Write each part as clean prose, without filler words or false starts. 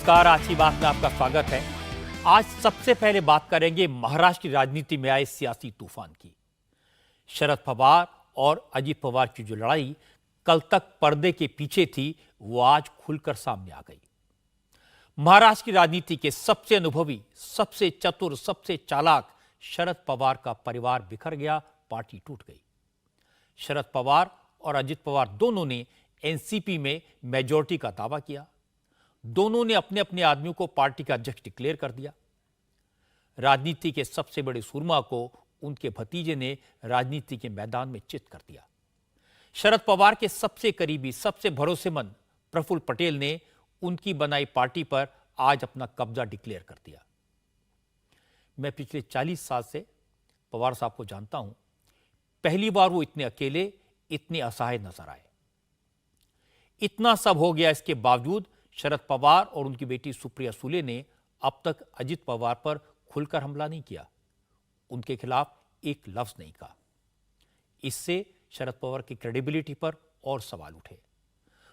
नमस्कार, आज की बात में आपका स्वागत है। आज सबसे पहले बात करेंगे महाराष्ट्र की राजनीति में आए सियासी तूफान की। शरद पवार और अजित पवार की जो लड़ाई कल तक पर्दे के पीछे थी, वो आज खुलकर सामने आ गई। महाराष्ट्र की राजनीति के सबसे अनुभवी, सबसे चतुर, सबसे चालाक शरद पवार का परिवार बिखर गया, पार्टी टूट गई। शरद पवार और अजित पवार दोनों ने एनसीपी में मेजॉरिटी का दावा किया। दोनों ने अपने अपने आदमियों को पार्टी का अध्यक्ष डिक्लेयर कर दिया। राजनीति के सबसे बड़े सूरमा को उनके भतीजे ने राजनीति के मैदान में चित कर दिया। शरद पवार के सबसे करीबी, सबसे भरोसेमंद प्रफुल्ल पटेल ने उनकी बनाई पार्टी पर आज अपना कब्जा डिक्लेयर कर दिया। मैं पिछले 40 साल से पवार साहब को जानता हूं। पहली बार वो इतने अकेले, इतने असहाय नजर आए। इतना सब हो गया, इसके बावजूद शरद पवार और उनकी बेटी सुप्रिया सुले ने अब तक अजित पवार पर खुलकर हमला नहीं किया, उनके खिलाफ एक लफ्ज नहीं कहा। इससे शरद पवार की क्रेडिबिलिटी पर और सवाल उठे।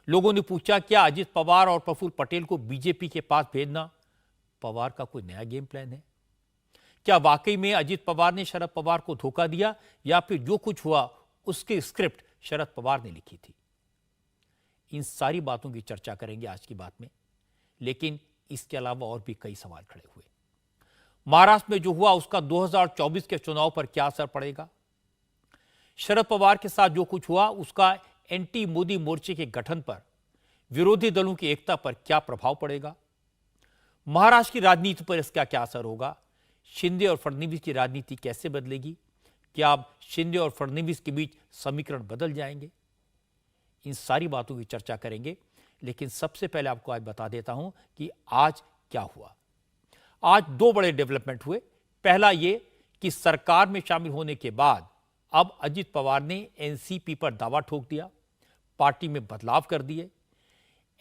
लोगों ने पूछा, क्या अजित पवार और प्रफुल्ल पटेल को बीजेपी के पास भेजना पवार का कोई नया गेम प्लान है? क्या वाकई में अजित पवार ने शरद पवार को धोखा दिया, या फिर जो कुछ हुआ उसकी स्क्रिप्ट शरद पवार ने लिखी थी? इन सारी बातों की चर्चा करेंगे आज की बात में, लेकिन इसके अलावा और भी कई सवाल खड़े हुए। महाराष्ट्र में जो हुआ उसका 2024 के चुनाव पर क्या असर पड़ेगा? शरद पवार के साथ जो कुछ हुआ उसका एंटी मोदी मोर्चे के गठन पर, विरोधी दलों की एकता पर क्या प्रभाव पड़ेगा? महाराष्ट्र की राजनीति पर इसका क्या असर होगा? शिंदे और फडणवीस की राजनीति कैसे बदलेगी? क्या अब शिंदे और फडणवीस के बीच समीकरण बदल जाएंगे? इन सारी बातों की चर्चा करेंगे, लेकिन सबसे पहले आपको आज बता देता हूं कि आज क्या हुआ। आज दो बड़े डेवलपमेंट हुए। पहला ये कि सरकार में शामिल होने के बाद अब अजित पवार ने एनसीपी पर दावा ठोक दिया, पार्टी में बदलाव कर दिए।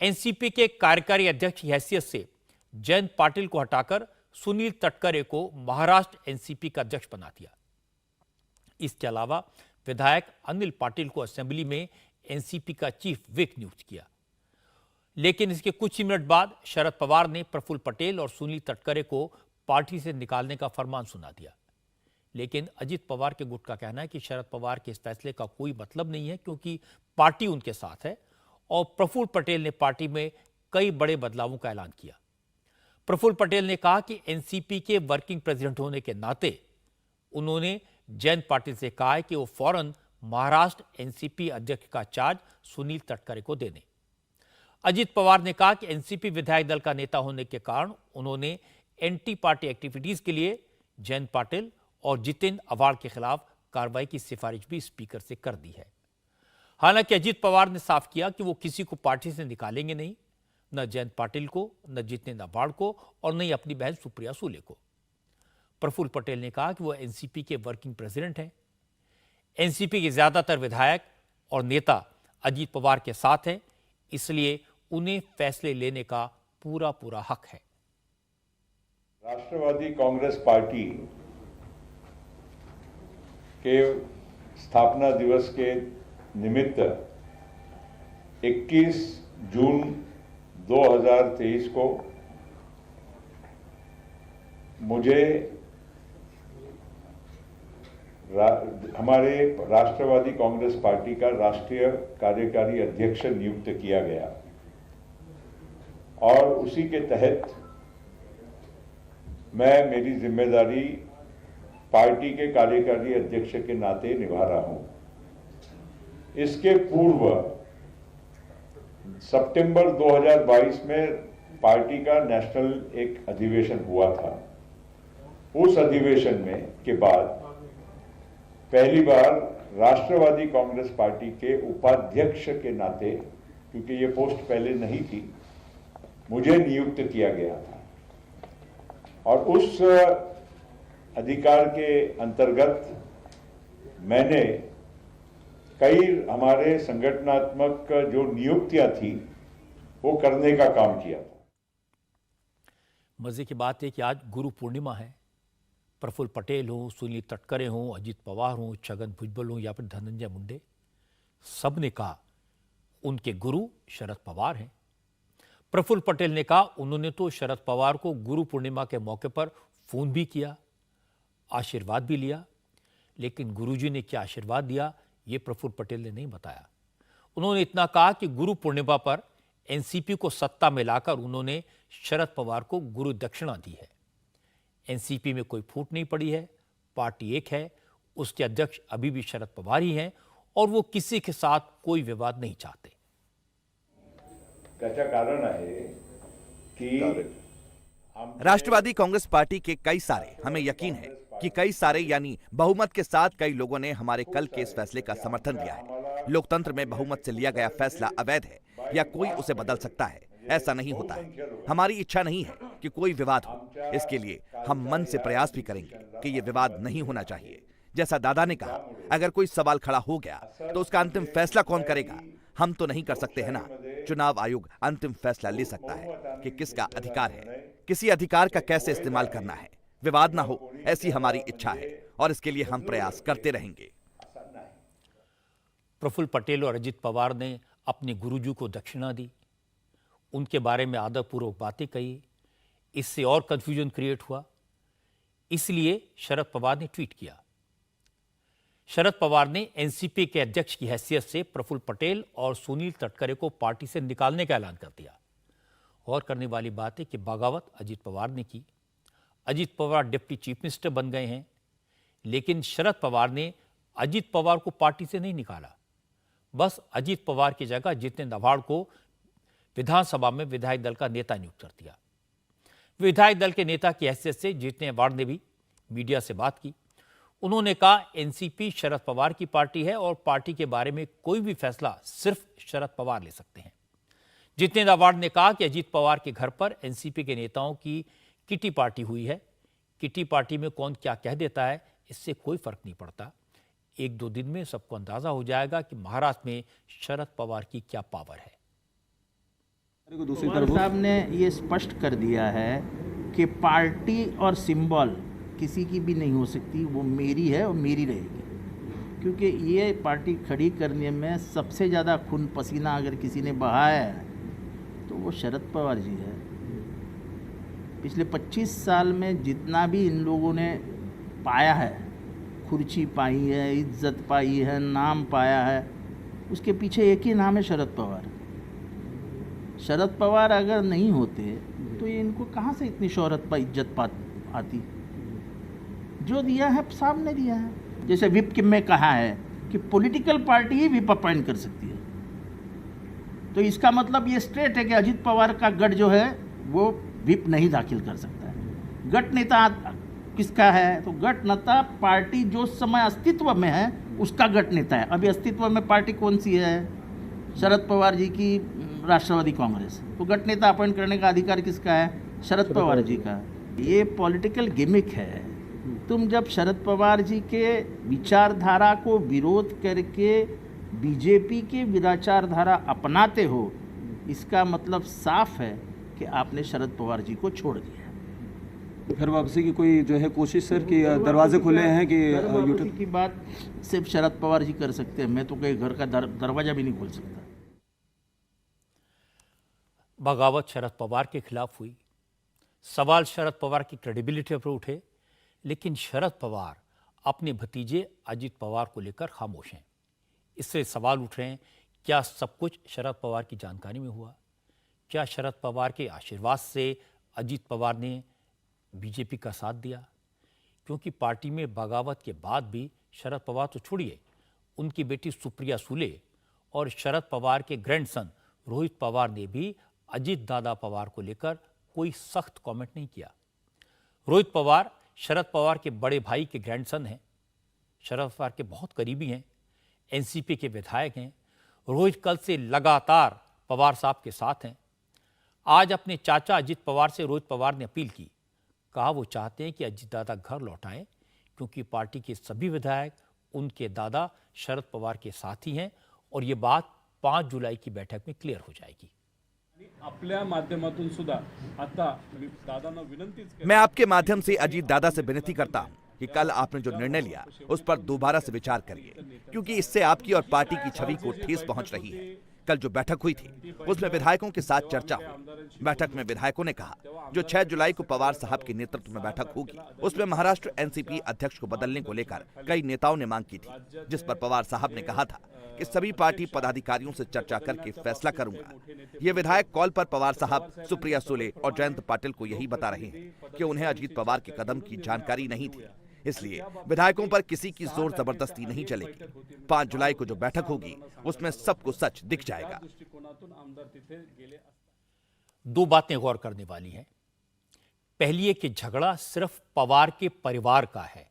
एनसीपी के कार्यकारी अध्यक्ष की हैसियत से जयंत पाटिल को हटाकर सुनील तटकरे को महाराष्ट्र एनसीपी का अध्यक्ष बना दिया। इसके अलावा विधायक अनिल पाटिल को असेंबली में एनसीपी का चीफ विप नियुक्त किया। लेकिन इसके कुछ ही मिनट बाद शरद पवार ने प्रफुल्ल पटेल और सुनील तटकरे को पार्टी से निकालने का फरमान सुना दिया। लेकिन अजित पवार के गुट का कहना है कि शरद पवार के इस फैसले का कोई मतलब नहीं है, क्योंकि पार्टी उनके साथ है और प्रफुल्ल पटेल ने पार्टी में कई बड़े बदलावों का ऐलान किया। प्रफुल्ल पटेल ने कहा कि एनसीपी के वर्किंग प्रेसिडेंट होने के नाते उन्होंने जयंत पाटिल से कहा है कि वो फौरन महाराष्ट्र एनसीपी अध्यक्ष का चार्ज सुनील तटकरे को दे दें। अजित पवार ने कहा कि एनसीपी विधायक दल का नेता होने के कारण उन्होंने एंटी पार्टी एक्टिविटीज के लिए जयंत पाटिल और जितेंद्र आव्हाड के खिलाफ कार्रवाई की सिफारिश भी स्पीकर से कर दी है। हालांकि अजित पवार ने साफ किया कि वो किसी को पार्टी से निकालेंगे नहीं, न जयंत पाटिल को, न जितेंद्र आव्हाड को, और न ही अपनी बहन सुप्रिया सुले को। प्रफुल्ल पटेल ने कहा कि वो एनसीपी के वर्किंग प्रेसिडेंट हैं। एनसीपी के ज्यादातर विधायक और नेता अजित पवार के साथ हैं, इसलिए उन्हें फैसले लेने का पूरा पूरा हक है। राष्ट्रवादी कांग्रेस पार्टी के स्थापना दिवस के निमित्त 21 जून 2023 को मुझे हमारे राष्ट्रवादी कांग्रेस पार्टी का राष्ट्रीय कार्यकारी अध्यक्ष नियुक्त किया गया और उसी के तहत मैं मेरी जिम्मेदारी पार्टी के कार्यकारी अध्यक्ष के नाते निभा रहा हूं। इसके पूर्व सितंबर 2022 में पार्टी का नेशनल एक अधिवेशन हुआ था। उस अधिवेशन में के बाद पहली बार राष्ट्रवादी कांग्रेस पार्टी के उपाध्यक्ष के नाते, क्योंकि ये पोस्ट पहले नहीं थी, मुझे नियुक्त किया गया था और उस अधिकार के अंतर्गत मैंने कई हमारे संगठनात्मक जो नियुक्तियां थी वो करने का काम किया था। मजे की बात है कि आज गुरु पूर्णिमा है। प्रफुल्ल पटेल हों, सुनील तटकरे हों, अजित पवार हों, छगन भुजबल हों या फिर धनंजय मुंडे, सब ने कहा उनके गुरु शरद पवार हैं। प्रफुल्ल पटेल ने कहा उन्होंने तो शरद पवार को गुरु पूर्णिमा के मौके पर फोन भी किया, आशीर्वाद भी लिया, लेकिन गुरुजी ने क्या आशीर्वाद दिया ये प्रफुल्ल पटेल ने नहीं बताया। उन्होंने इतना कहा कि गुरु पूर्णिमा पर एनसीपी को सत्ता में लाकर उन्होंने शरद पवार को गुरु दक्षिणा दी है। एनसीपी में कोई फूट नहीं पड़ी है, पार्टी एक है, उसके अध्यक्ष अभी भी शरद पवार ही हैं और वो किसी के साथ कोई विवाद नहीं चाहते। त्याचं कारण आहे की राष्ट्रवादी कांग्रेस पार्टी के कई सारे, हमें यकीन है कि कई सारे यानी बहुमत के साथ कई लोगों ने हमारे कल के इस फैसले का समर्थन किया है। लोकतंत्र में बहुमत से लिया गया फैसला अवैध है या कोई उसे बदल सकता है, ऐसा नहीं होता है। हमारी इच्छा नहीं है कि कोई विवाद हो, इसके लिए हम मन से प्रयास भी करेंगे कि ये विवाद नहीं होना चाहिए। जैसा दादा ने कहा, अगर कोई सवाल खड़ा हो गया तो उसका अंतिम फैसला कौन करेगा? हम तो नहीं कर सकते हैं ना। चुनाव आयोग अंतिम फैसला ले सकता है कि किसका अधिकार है, किसी अधिकार का कैसे इस्तेमाल करना है। विवाद ना हो, ऐसी हमारी इच्छा है और इसके लिए हम प्रयास करते रहेंगे। प्रफुल्ल पटेल और अजित पवार ने अपने गुरुजी को दक्षिणा दी, उनके बारे में आदरपूर्वक बातें कही, इससे और कंफ्यूजन क्रिएट हुआ। इसलिए शरद पवार ने ट्वीट किया। शरद पवार ने एनसीपी के अध्यक्ष की हैसियत से प्रफुल्ल पटेल और सुनील तटकरे को पार्टी से निकालने का ऐलान कर दिया। और करने वाली बात है कि बगावत अजित पवार ने की। Ajit Pawar deputy chief minister बन गए हैं, लेकिन शरद पवार ने अजित पवार को पार्टी से नहीं निकाला। बस अजित पवार की जगह जितेंद्र आव्हाड को विधानसभा में विधायक दल का नेता नियुक्त कर दिया। विधायक दल के नेता की हैसियत से जितेंद्र आव्हाड ने भी मीडिया से बात की। उन्होंने कहा एनसीपी शरद पवार की पार्टी है और पार्टी के बारे में कोई भी फैसला सिर्फ शरद पवार ले सकते हैं। जितेंद्र आव्हाड ने कहा कि अजित पवार के घर पर एनसीपी के नेताओं की किटी पार्टी हुई है। किटी पार्टी में कौन क्या कह देता है इससे कोई फर्क नहीं पड़ता। एक दो दिन में सबको अंदाजा हो जाएगा कि महाराष्ट्र में शरद पवार की क्या पावर है। पवार साहब ने ये स्पष्ट कर दिया है कि पार्टी और सिंबल किसी की भी नहीं हो सकती, वो मेरी है और मेरी रहेगी। क्योंकि ये पार्टी खड़ी करने में सबसे ज़्यादा खून पसीना अगर किसी ने बहाया है तो वो शरद पवार जी है। पिछले 25 साल में जितना भी इन लोगों ने पाया है, कुर्सी पाई है, इज्जत पाई है, नाम पाया है, उसके पीछे एक ही नाम है शरद पवार। शरद पवार अगर नहीं होते तो ये इनको कहाँ से इतनी शोहरत पर इज्जत आती। जो दिया है सामने दिया है। जैसे विप में कहा है कि पॉलिटिकल पार्टी ही विप अपॉइंट कर सकती है, तो इसका मतलब ये स्ट्रेट है कि अजित पवार का गढ़ जो है वो विप नहीं दाखिल कर सकता है। गढ़ नेता किसका है? तो गढ़ नेता पार्टी जो समय अस्तित्व में है उसका गढ़ नेता है। अभी अस्तित्व में पार्टी कौन सी है? शरद पवार जी की राष्ट्रवादी कांग्रेस। तो गढ़ नेता अपॉइंट करने का अधिकार किसका है? शरद पवार जी का। ये पॉलिटिकल गिमिक है। तुम जब शरद पवार जी के विचारधारा को विरोध करके बीजेपी के विचारधारा अपनाते हो, इसका मतलब साफ है कि आपने शरद पवार जी को छोड़ दिया। घर वापसी की कोई जो है कोशिश सर कि दरवाजे खुले हैं कि यूट्यूब की बात सिर्फ शरद पवार जी कर सकते हैं। मैं तो कहीं घर का दरवाजा भी नहीं खोल सकता। बगावत शरद पवार के खिलाफ हुई। सवाल शरद पवार की क्रेडिबिलिटी पर उठे, लेकिन शरद पवार अपने भतीजे अजित पवार को लेकर खामोश हैं। इससे सवाल उठ रहे हैं, क्या सब कुछ शरद पवार की जानकारी में हुआ? क्या शरद पवार के आशीर्वाद से अजित पवार ने बीजेपी का साथ दिया? क्योंकि पार्टी में बगावत के बाद भी शरद पवार तो छोड़िए, उनकी बेटी सुप्रिया सुले और शरद पवार के ग्रैंडसन रोहित पवार ने भी अजित दादा पवार को लेकर कोई सख्त कमेंट नहीं किया। रोहित पवार शरद पवार के बड़े भाई के ग्रैंडसन हैं, शरद पवार के बहुत करीबी हैं, एनसीपी के विधायक हैं। रोहित कल से लगातार पवार साहब के साथ हैं। आज अपने चाचा अजित पवार से रोहित पवार ने अपील की। कहा वो चाहते हैं कि अजित दादा घर लौटाएं, क्योंकि पार्टी के सभी विधायक उनके दादा शरद पवार के साथी हैं और ये बात 5 जुलाई की बैठक में क्लियर हो जाएगी। आपल्या माध्यमातून सुद्धा आता दादांना विनंतीच मैं आपके माध्यम से अजीत दादा से विनती करता हूं कि कल आपने जो निर्णय लिया उस पर दोबारा से विचार करिए, क्योंकि इससे आपकी और पार्टी की छवि को ठेस पहुंच रही है। कल जो बैठक हुई थी उसमें विधायकों के साथ चर्चा हुई। बैठक में विधायकों ने कहा जो 6 जुलाई को पवार साहब के नेतृत्व में बैठक होगी उसमें महाराष्ट्र एनसीपी अध्यक्ष को बदलने को लेकर कई नेताओं ने मांग की थी, जिस पर पवार साहब ने कहा था कि सभी पार्टी पदाधिकारियों से चर्चा करके फैसला करूंगा। ये विधायक कॉल पर पवार साहब सुप्रिया सुले और जयंत पाटिल को यही बता रहे हैं कि उन्हें अजीत पवार के कदम की जानकारी नहीं थी, इसलिए विधायकों पर किसी की जोर जबरदस्ती नहीं चलेगी। 5 जुलाई को जो बैठक होगी उसमें सबको सच दिख जाएगा। 2 बातें गौर करने वाली हैं। पहली है कि झगड़ा सिर्फ पवार के परिवार का है,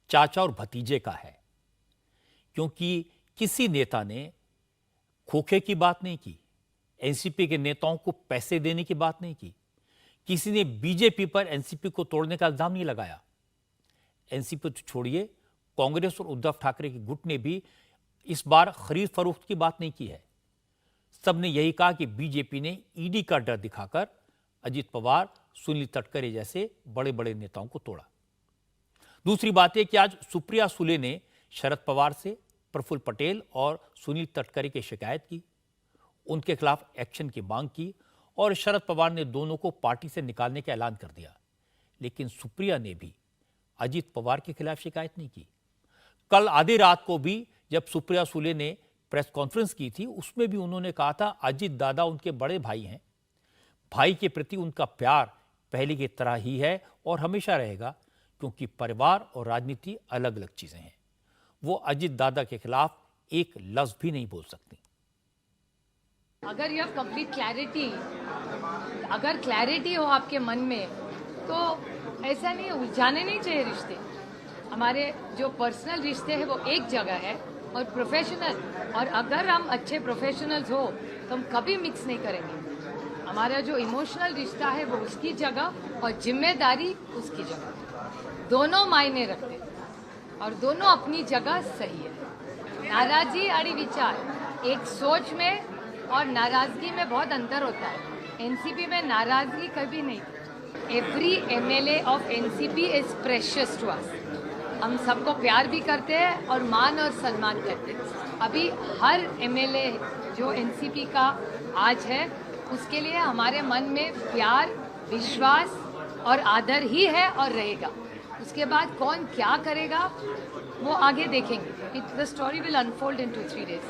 चाचा और भतीजे का है, क्योंकि किसी नेता ने खोखे की बात नहीं की, एनसीपी के नेताओं को पैसे देने की बात नहीं की, किसी ने बीजेपी पर एनसीपी को तोड़ने का इल्जाम नहीं लगाया। एनसीपी तो छोड़िए, कांग्रेस और उद्धव ठाकरे के गुट ने भी इस बार खरीद फरोख्त की बात नहीं की है। सबने यही कहा कि बीजेपी ने ईडी का डर दिखाकर अजीत पवार, सुनील तटकरे जैसे बड़े बड़े नेताओं को तोड़ा। दूसरी बात यह कि आज सुप्रिया सुले ने शरद पवार से प्रफुल्ल पटेल और सुनील तटकरे की शिकायत की, उनके खिलाफ एक्शन की मांग की और शरद पवार ने दोनों को पार्टी से निकालने का ऐलान कर दिया। लेकिन सुप्रिया ने भी अजीत पवार के खिलाफ शिकायत नहीं की। कल आधी रात को भी जब सुप्रिया सुले ने प्रेस कॉन्फ्रेंस की थी, उसमें भी उन्होंने कहा था अजीत दादा उनके बड़े भाई हैं, भाई के प्रति उनका प्यार पहले की तरह ही है और हमेशा रहेगा, क्योंकि परिवार और राजनीति अलग अलग चीजें हैं। वो अजीत दादा के खिलाफ एक लफ्ज भी नहीं बोल सकती। अगर यह कंप्लीट क्लैरिटी, अगर क्लैरिटी हो आपके मन में, तो ऐसा नहीं, उलझाने नहीं चाहिए रिश्ते। हमारे जो पर्सनल रिश्ते हैं वो एक जगह है और प्रोफेशनल, और अगर हम अच्छे प्रोफेशनल्स हो तो हम कभी मिक्स नहीं करेंगे। हमारा जो इमोशनल रिश्ता है वो उसकी जगह और जिम्मेदारी उसकी जगह, दोनों मायने रखते हैं और दोनों अपनी जगह सही है। नाराजगी और विचार, एक सोच में और नाराजगी में बहुत अंतर होता है। एनसीपी में नाराजगी कभी नहीं। Every MLA of NCP is precious to us. हम सबको प्यार भी करते हैं और मान और सम्मान करते हैं। अभी हर एमएलए जो एनसीपी का आज है, उसके लिए हमारे मन में प्यार, विश्वास और आदर ही है और रहेगा। उसके बाद कौन क्या करेगा वो आगे देखेंगे। The story will unfold in 2-3 days,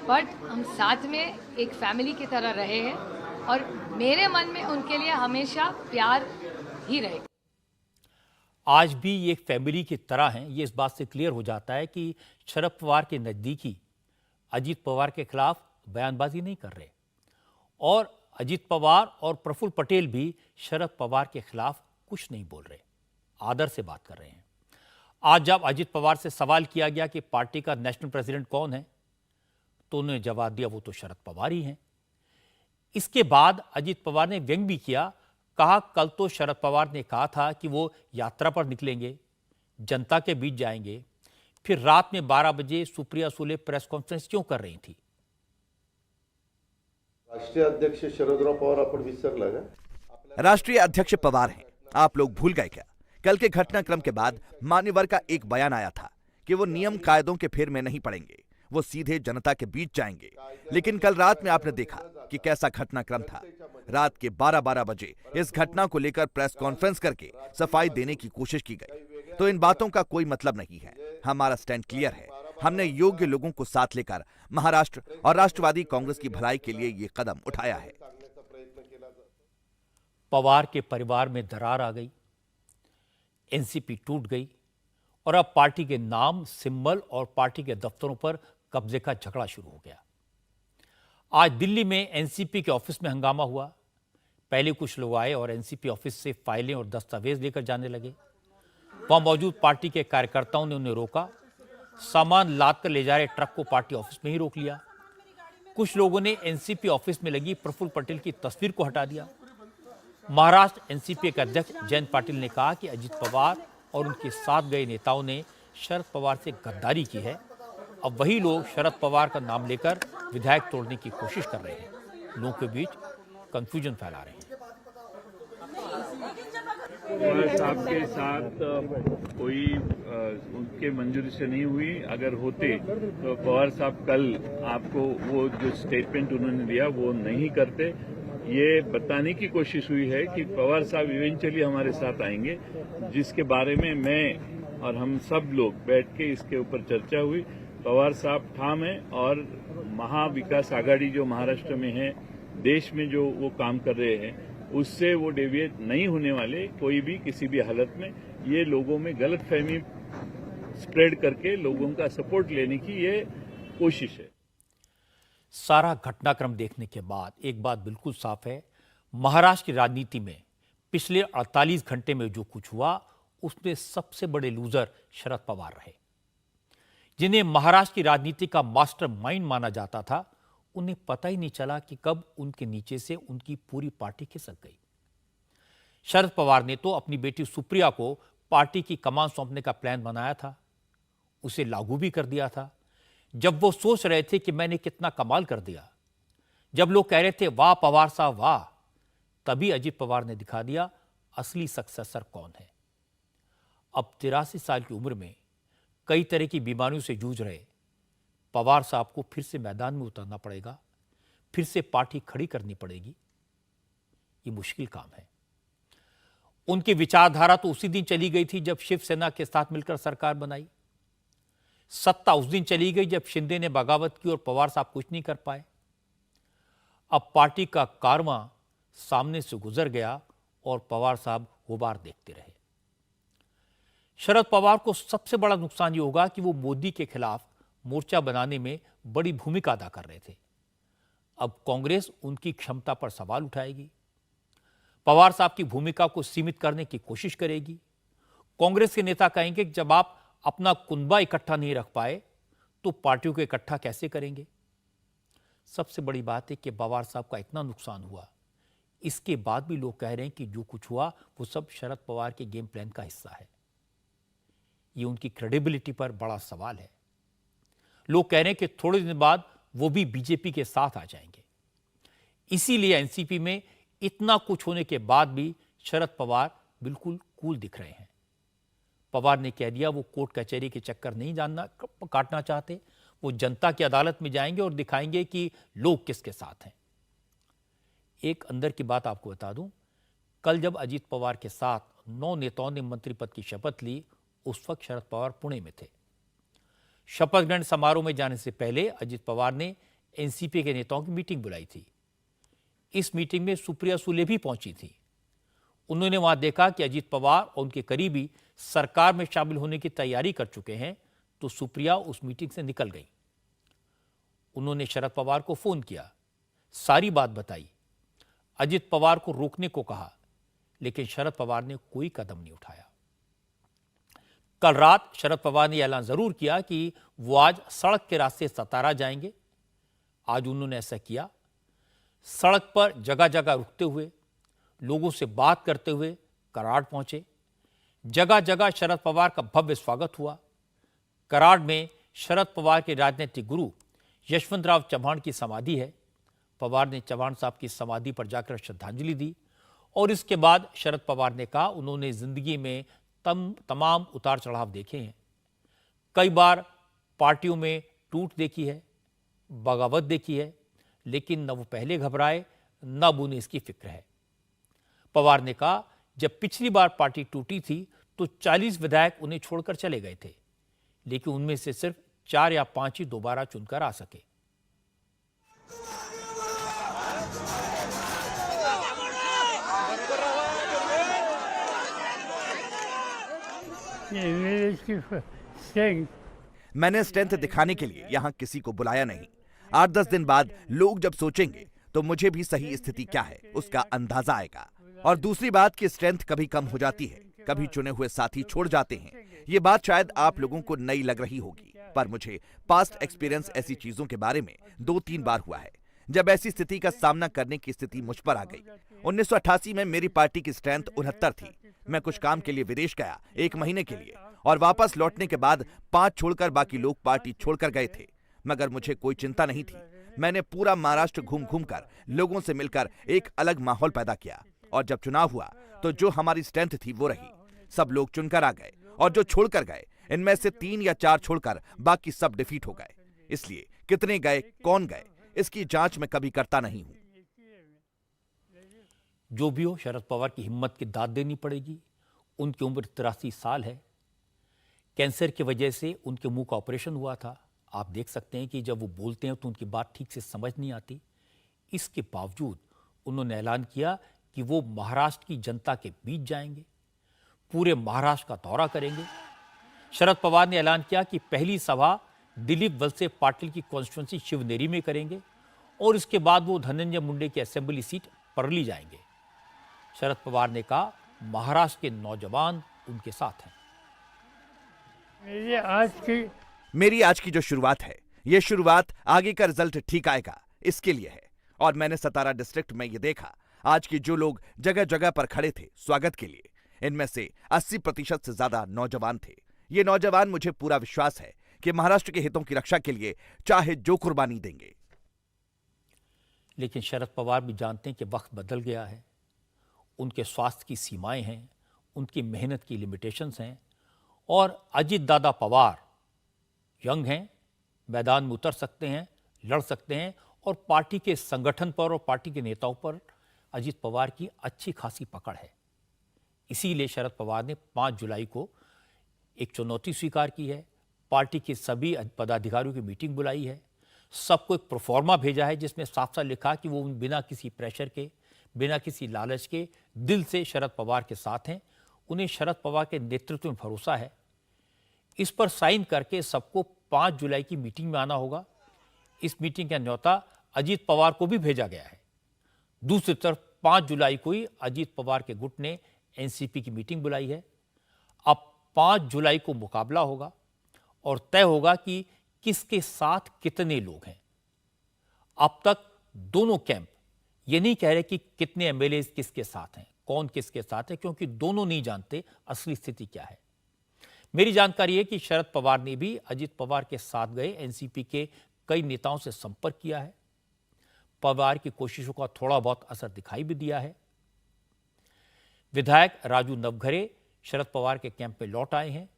but हम साथ में एक फैमिली की तरह रहे हैं और मेरे मन में उनके लिए हमेशा प्यार ही रहेगा। आज भी ये एक फैमिली की तरह हैं, ये इस बात से क्लियर हो जाता है कि शरद पवार के नज़दीकी अजीत पवार के खिलाफ बयानबाजी नहीं कर रहे और अजीत पवार और प्रफुल्ल पटेल भी शरद पवार के खिलाफ कुछ नहीं बोल रहे, आदर से बात कर रहे हैं। आज जब अजीत पवार से सवाल किया गया कि पार्टी का नेशनल प्रेसिडेंट कौन है, तो उन्होंने जवाब दिया वो तो शरद पवार ही हैं। इसके बाद अजीत पवार ने व्यंग भी किया, कहा कल तो शरद पवार ने कहा था कि वो यात्रा पर निकलेंगे, जनता के बीच जाएंगे, फिर रात में 12 बजे सुप्रिया सुले प्रेस कॉन्फ्रेंस क्यों कर रही थी? राष्ट्रीय अध्यक्ष शरदराव पवार आपण विसरला का? राष्ट्रीय अध्यक्ष पवार हैं, आप लोग भूल गए क्या? कल के घटनाक्रम के बाद मान्यवर का एक बयान आया था कि वो नियम कायदों के फेर में नहीं पड़ेंगे, वो सीधे जनता के बीच जाएंगे। लेकिन कल रात में आपने देखा कि कैसा घटनाक्रम था। रात के 12 बजे इस घटना को लेकर प्रेस कॉन्फ्रेंस करके सफाई देने की कोशिश की गई। तो इन बातों का कोई मतलब नहीं है। हमारा स्टैंड क्लियर है। हमने योग्य लोगों को साथ लेकर महाराष्ट्र और राष्ट्रवादी कांग्रेस की भलाई के लिए ये कदम उठाया है। पवार के परिवार में दरार आ गई, एनसीपी टूट गई और अब पार्टी के नाम, सिंबल और पार्टी के दफ्तरों पर कब्जे का झगड़ा शुरू हो गया। आज दिल्ली में एनसीपी के ऑफिस में हंगामा हुआ। पहले कुछ लोग आए और एनसीपी ऑफिस से फाइलें और दस्तावेज लेकर जाने लगे। वहां मौजूद पार्टी के कार्यकर्ताओं ने उन्हें रोका, सामान लाद कर ले जा रहे ट्रक को पार्टी ऑफिस में ही रोक लिया। कुछ लोगों ने एनसीपी ऑफिस में लगी प्रफुल्ल पटेल की तस्वीर को हटा दिया। महाराष्ट्र एनसीपी के अध्यक्ष जयंत पाटिल ने कहा कि अजीत पवार और उनके साथ गए नेताओं ने शरद पवार से गद्दारी की है। अब वही लोग शरद पवार का नाम लेकर विधायक तोड़ने की कोशिश कर रहे हैं, लोगों के बीच कंफ्यूजन फैला रहे हैं। पवार साहब के साथ कोई उनके मंजूरी से नहीं हुई। अगर होते तो पवार साहब कल आपको वो जो स्टेटमेंट उन्होंने दिया वो नहीं करते। ये बताने की कोशिश हुई है कि पवार साहब इवेंचुअली हमारे साथ आएंगे, जिसके बारे में मैं और हम सब लोग बैठ के इसके ऊपर चर्चा हुई। पवार साहब ठाम है और महाविकास आघाड़ी जो महाराष्ट्र में है, देश में जो वो काम कर रहे हैं, उससे वो डेविएट नहीं होने वाले कोई भी किसी भी हालत में। ये लोगों में गलतफहमी स्प्रेड करके लोगों का सपोर्ट लेने की ये कोशिश है। सारा घटनाक्रम देखने के बाद एक बात बिल्कुल साफ है, महाराष्ट्र की राजनीति में पिछले 48 घंटे में जो कुछ हुआ उसमें सबसे बड़े लूजर शरद पवार रहे। जिन्हें महाराष्ट्र की राजनीति का मास्टरमाइंड माना जाता था, उन्हें पता ही नहीं चला कि कब उनके नीचे से उनकी पूरी पार्टी खिसक गई। शरद पवार ने तो अपनी बेटी सुप्रिया को पार्टी की कमान सौंपने का प्लान बनाया था, उसे लागू भी कर दिया था। जब वो सोच रहे थे कि मैंने कितना कमाल कर दिया, जब लोग कह रहे थे वाह पवार साहब वाह, तभी अजित पवार ने दिखा दिया असली सक्सेसर कौन है। अब 83 साल की उम्र में कई तरह की बीमारियों से जूझ रहे पवार साहब को फिर से मैदान में उतरना पड़ेगा, फिर से पार्टी खड़ी करनी पड़ेगी। ये मुश्किल काम है। उनकी विचारधारा तो उसी दिन चली गई थी जब शिवसेना के साथ मिलकर सरकार बनाई। सत्ता उस दिन चली गई जब शिंदे ने बगावत की और पवार साहब कुछ नहीं कर पाए। अब पार्टी का कारवां सामने से गुजर गया और पवार साहब गुबार देखते रहे। शरद पवार को सबसे बड़ा नुकसान ये होगा कि वो मोदी के खिलाफ मोर्चा बनाने में बड़ी भूमिका अदा कर रहे थे। अब कांग्रेस उनकी क्षमता पर सवाल उठाएगी, पवार साहब की भूमिका को सीमित करने की कोशिश करेगी। कांग्रेस के नेता कहेंगे कि जब आप अपना कुनबा इकट्ठा नहीं रख पाए तो पार्टियों को इकट्ठा कैसे करेंगे। सबसे बड़ी बात है कि पवार साहब का इतना नुकसान हुआ, इसके बाद भी लोग कह रहे हैं कि जो कुछ हुआ वो सब शरद पवार के गेम प्लान का हिस्सा है। ये उनकी क्रेडिबिलिटी पर बड़ा सवाल है। लोग कह रहे हैं कि थोड़े दिन बाद वो भी बीजेपी के साथ आ जाएंगे। इसीलिए एनसीपी में इतना कुछ होने के बाद भी शरद पवार बिल्कुल कूल दिख रहे हैं। पवार ने कह दिया वो कोर्ट कचहरी के चक्कर नहीं काटना चाहते, वो जनता की अदालत में जाएंगे और दिखाएंगे कि लोग किसके साथ हैं। एक अंदर की बात आपको बता दूं, कल जब अजित पवार के साथ 9 नेताओं ने मंत्री पद की शपथ ली, उस वक्त शरद पवार पुणे में थे। शपथ ग्रहण समारोह में जाने से पहले अजित पवार ने एनसीपी के नेताओं की मीटिंग बुलाई थी। इस मीटिंग में सुप्रिया सुले भी पहुंची थी। उन्होंने वहां देखा कि अजित पवार और उनके करीबी सरकार में शामिल होने की तैयारी कर चुके हैं, तो सुप्रिया उस मीटिंग से निकल गई। उन्होंने शरद पवार को फोन किया, सारी बात बताई, अजित पवार को रोकने को कहा, लेकिन शरद पवार ने कोई कदम नहीं उठाया। कल रात शरद पवार ने ऐलान जरूर किया कि वो आज सड़क के रास्ते सतारा जाएंगे। आज उन्होंने ऐसा किया। सड़क पर जगह जगह रुकते हुए, लोगों से बात करते हुए कराड़ पहुंचे। जगह जगह शरद पवार का भव्य स्वागत हुआ। कराड़ में शरद पवार के राजनीतिक गुरु यशवंतराव चव्हाण की समाधि है। पवार ने चव्हाण साहब की समाधि पर जाकर श्रद्धांजलि दी और इसके बाद शरद पवार ने कहा उन्होंने जिंदगी में तमाम उतार चढ़ाव देखे हैं। कई बार पार्टियों में टूट देखी है, बगावत देखी है, लेकिन न वो पहले घबराए न अब उन्हें इसकी फिक्र है। पवार ने कहा जब पिछली बार पार्टी टूटी थी तो 40 विधायक उन्हें छोड़कर चले गए थे, लेकिन उनमें से सिर्फ 4 या 5 ही दोबारा चुनकर आ सके। मैंने स्ट्रेंथ दिखाने के लिए यहाँ किसी को बुलाया नहीं। 8-10 दिन बाद लोग जब सोचेंगे तो मुझे भी सही स्थिति क्या है उसका अंदाजा आएगा। और दूसरी बात कि स्ट्रेंथ कभी कम हो जाती है, कभी चुने हुए साथी छोड़ जाते हैं। ये बात शायद आप लोगों को नई लग रही होगी, पर मुझे पास्ट एक्सपीरियंस ऐसी चीजों के बारे में 2-3 बार हुआ है जब ऐसी स्थिति का सामना करने की स्थिति मुझ पर आ गई। 1988 में मेरी पार्टी की स्ट्रेंथ 69 थी। मैं कुछ काम के लिए विदेश गया 1 महीने के लिए और वापस लौटने के बाद 5 छोड़कर बाकी लोग पार्टी छोड़कर गए थे, मगर मुझे कोई चिंता नहीं थी। मैंने पूरा महाराष्ट्र घूम घूम कर लोगों से मिलकर एक अलग माहौल पैदा किया और जब चुनाव हुआ तो जो हमारी स्ट्रेंथ थी वो रही। सब लोग चुनकर आ गए और जो छोड़कर गए इनमें से 3 या 4 छोड़कर बाकी सब डिफीट हो गए। इसलिए कितने गए, कौन गए, इसकी जांच मैं कभी करता नहीं हूं। जो भी हो, शरद पवार की हिम्मत की दाद देनी पड़ेगी। उनकी उम्र 83 साल है। कैंसर की वजह से उनके मुंह का ऑपरेशन हुआ था। आप देख सकते हैं कि जब वो बोलते हैं तो उनकी बात ठीक से समझ नहीं आती। इसके बावजूद उन्होंने ऐलान किया कि वो महाराष्ट्र की जनता के बीच जाएंगे, पूरे महाराष्ट्र का दौरा करेंगे। शरद पवार ने ऐलान किया कि पहली सभा दिलीप वलसे पाटिल की कॉन्स्टिट्यूंसी शिवनेरी में करेंगे और इसके बाद वो धनंजय मुंडे की असेंबली सीट परली जाएंगे। शरद पवार ने कहा, महाराष्ट्र के नौजवान उनके साथ हैं। मेरी आज की जो शुरुआत है, ये शुरुआत आगे का रिजल्ट ठीक आएगा इसके लिए है। और मैंने सतारा डिस्ट्रिक्ट में ये देखा, आज के जो लोग जगह जगह पर खड़े थे स्वागत के लिए, इनमें से 80% से ज्यादा नौजवान थे। ये नौजवान, मुझे पूरा विश्वास है कि महाराष्ट्र के हितों की रक्षा के लिए चाहे जो कुर्बानी देंगे। लेकिन शरद पवार भी जानते हैं कि वक्त बदल गया है। उनके स्वास्थ्य की सीमाएं हैं, उनकी मेहनत की लिमिटेशंस हैं और अजीत दादा पवार यंग हैं, मैदान में उतर सकते हैं, लड़ सकते हैं और पार्टी के संगठन पर और पार्टी के नेताओं पर अजीत पवार की अच्छी खासी पकड़ है। इसीलिए शरद पवार ने 5 जुलाई को एक चुनौती स्वीकार की है। पार्टी के सभी पदाधिकारियों की मीटिंग बुलाई है, सबको एक प्रोफॉर्मा भेजा है जिसमें साफ साफ लिखा कि वो बिना किसी प्रेशर के, बिना किसी लालच के दिल से शरद पवार के साथ हैं। उन्हें शरद पवार के नेतृत्व में भरोसा है। इस पर साइन करके सबको 5 जुलाई की मीटिंग में आना होगा। इस मीटिंग का न्योता अजीत पवार को भी भेजा गया है। दूसरी तरफ 5 जुलाई को ही अजीत पवार के गुट ने एनसीपी की मीटिंग बुलाई है। अब 5 जुलाई को मुकाबला होगा और तय होगा कि किसके साथ कितने लोग हैं। अब तक दोनों कैंप ये नहीं कह रहे कि कितने एमएलए किसके साथ हैं, कौन किसके साथ है, क्योंकि दोनों नहीं जानते असली स्थिति क्या है। मेरी जानकारी है कि शरद पवार ने भी अजीत पवार के साथ गए एनसीपी के कई नेताओं से संपर्क किया है। पवार की कोशिशों का थोड़ा बहुत असर दिखाई भी दिया है। विधायक राजू नवघरे शरद पवार के कैंप में लौट आए हैं।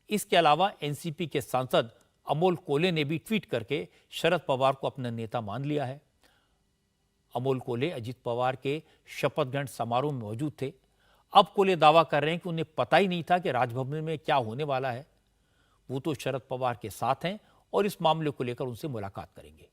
इसके अलावा एनसीपी के सांसद अमोल कोले ने भी ट्वीट करके शरद पवार को अपना नेता मान लिया है। अमोल कोले अजीत पवार के शपथ ग्रहण समारोह में मौजूद थे। अब कोले दावा कर रहे हैं कि उन्हें पता ही नहीं था कि राजभवन में क्या होने वाला है। वो तो शरद पवार के साथ हैं और इस मामले को लेकर उनसे मुलाकात करेंगे।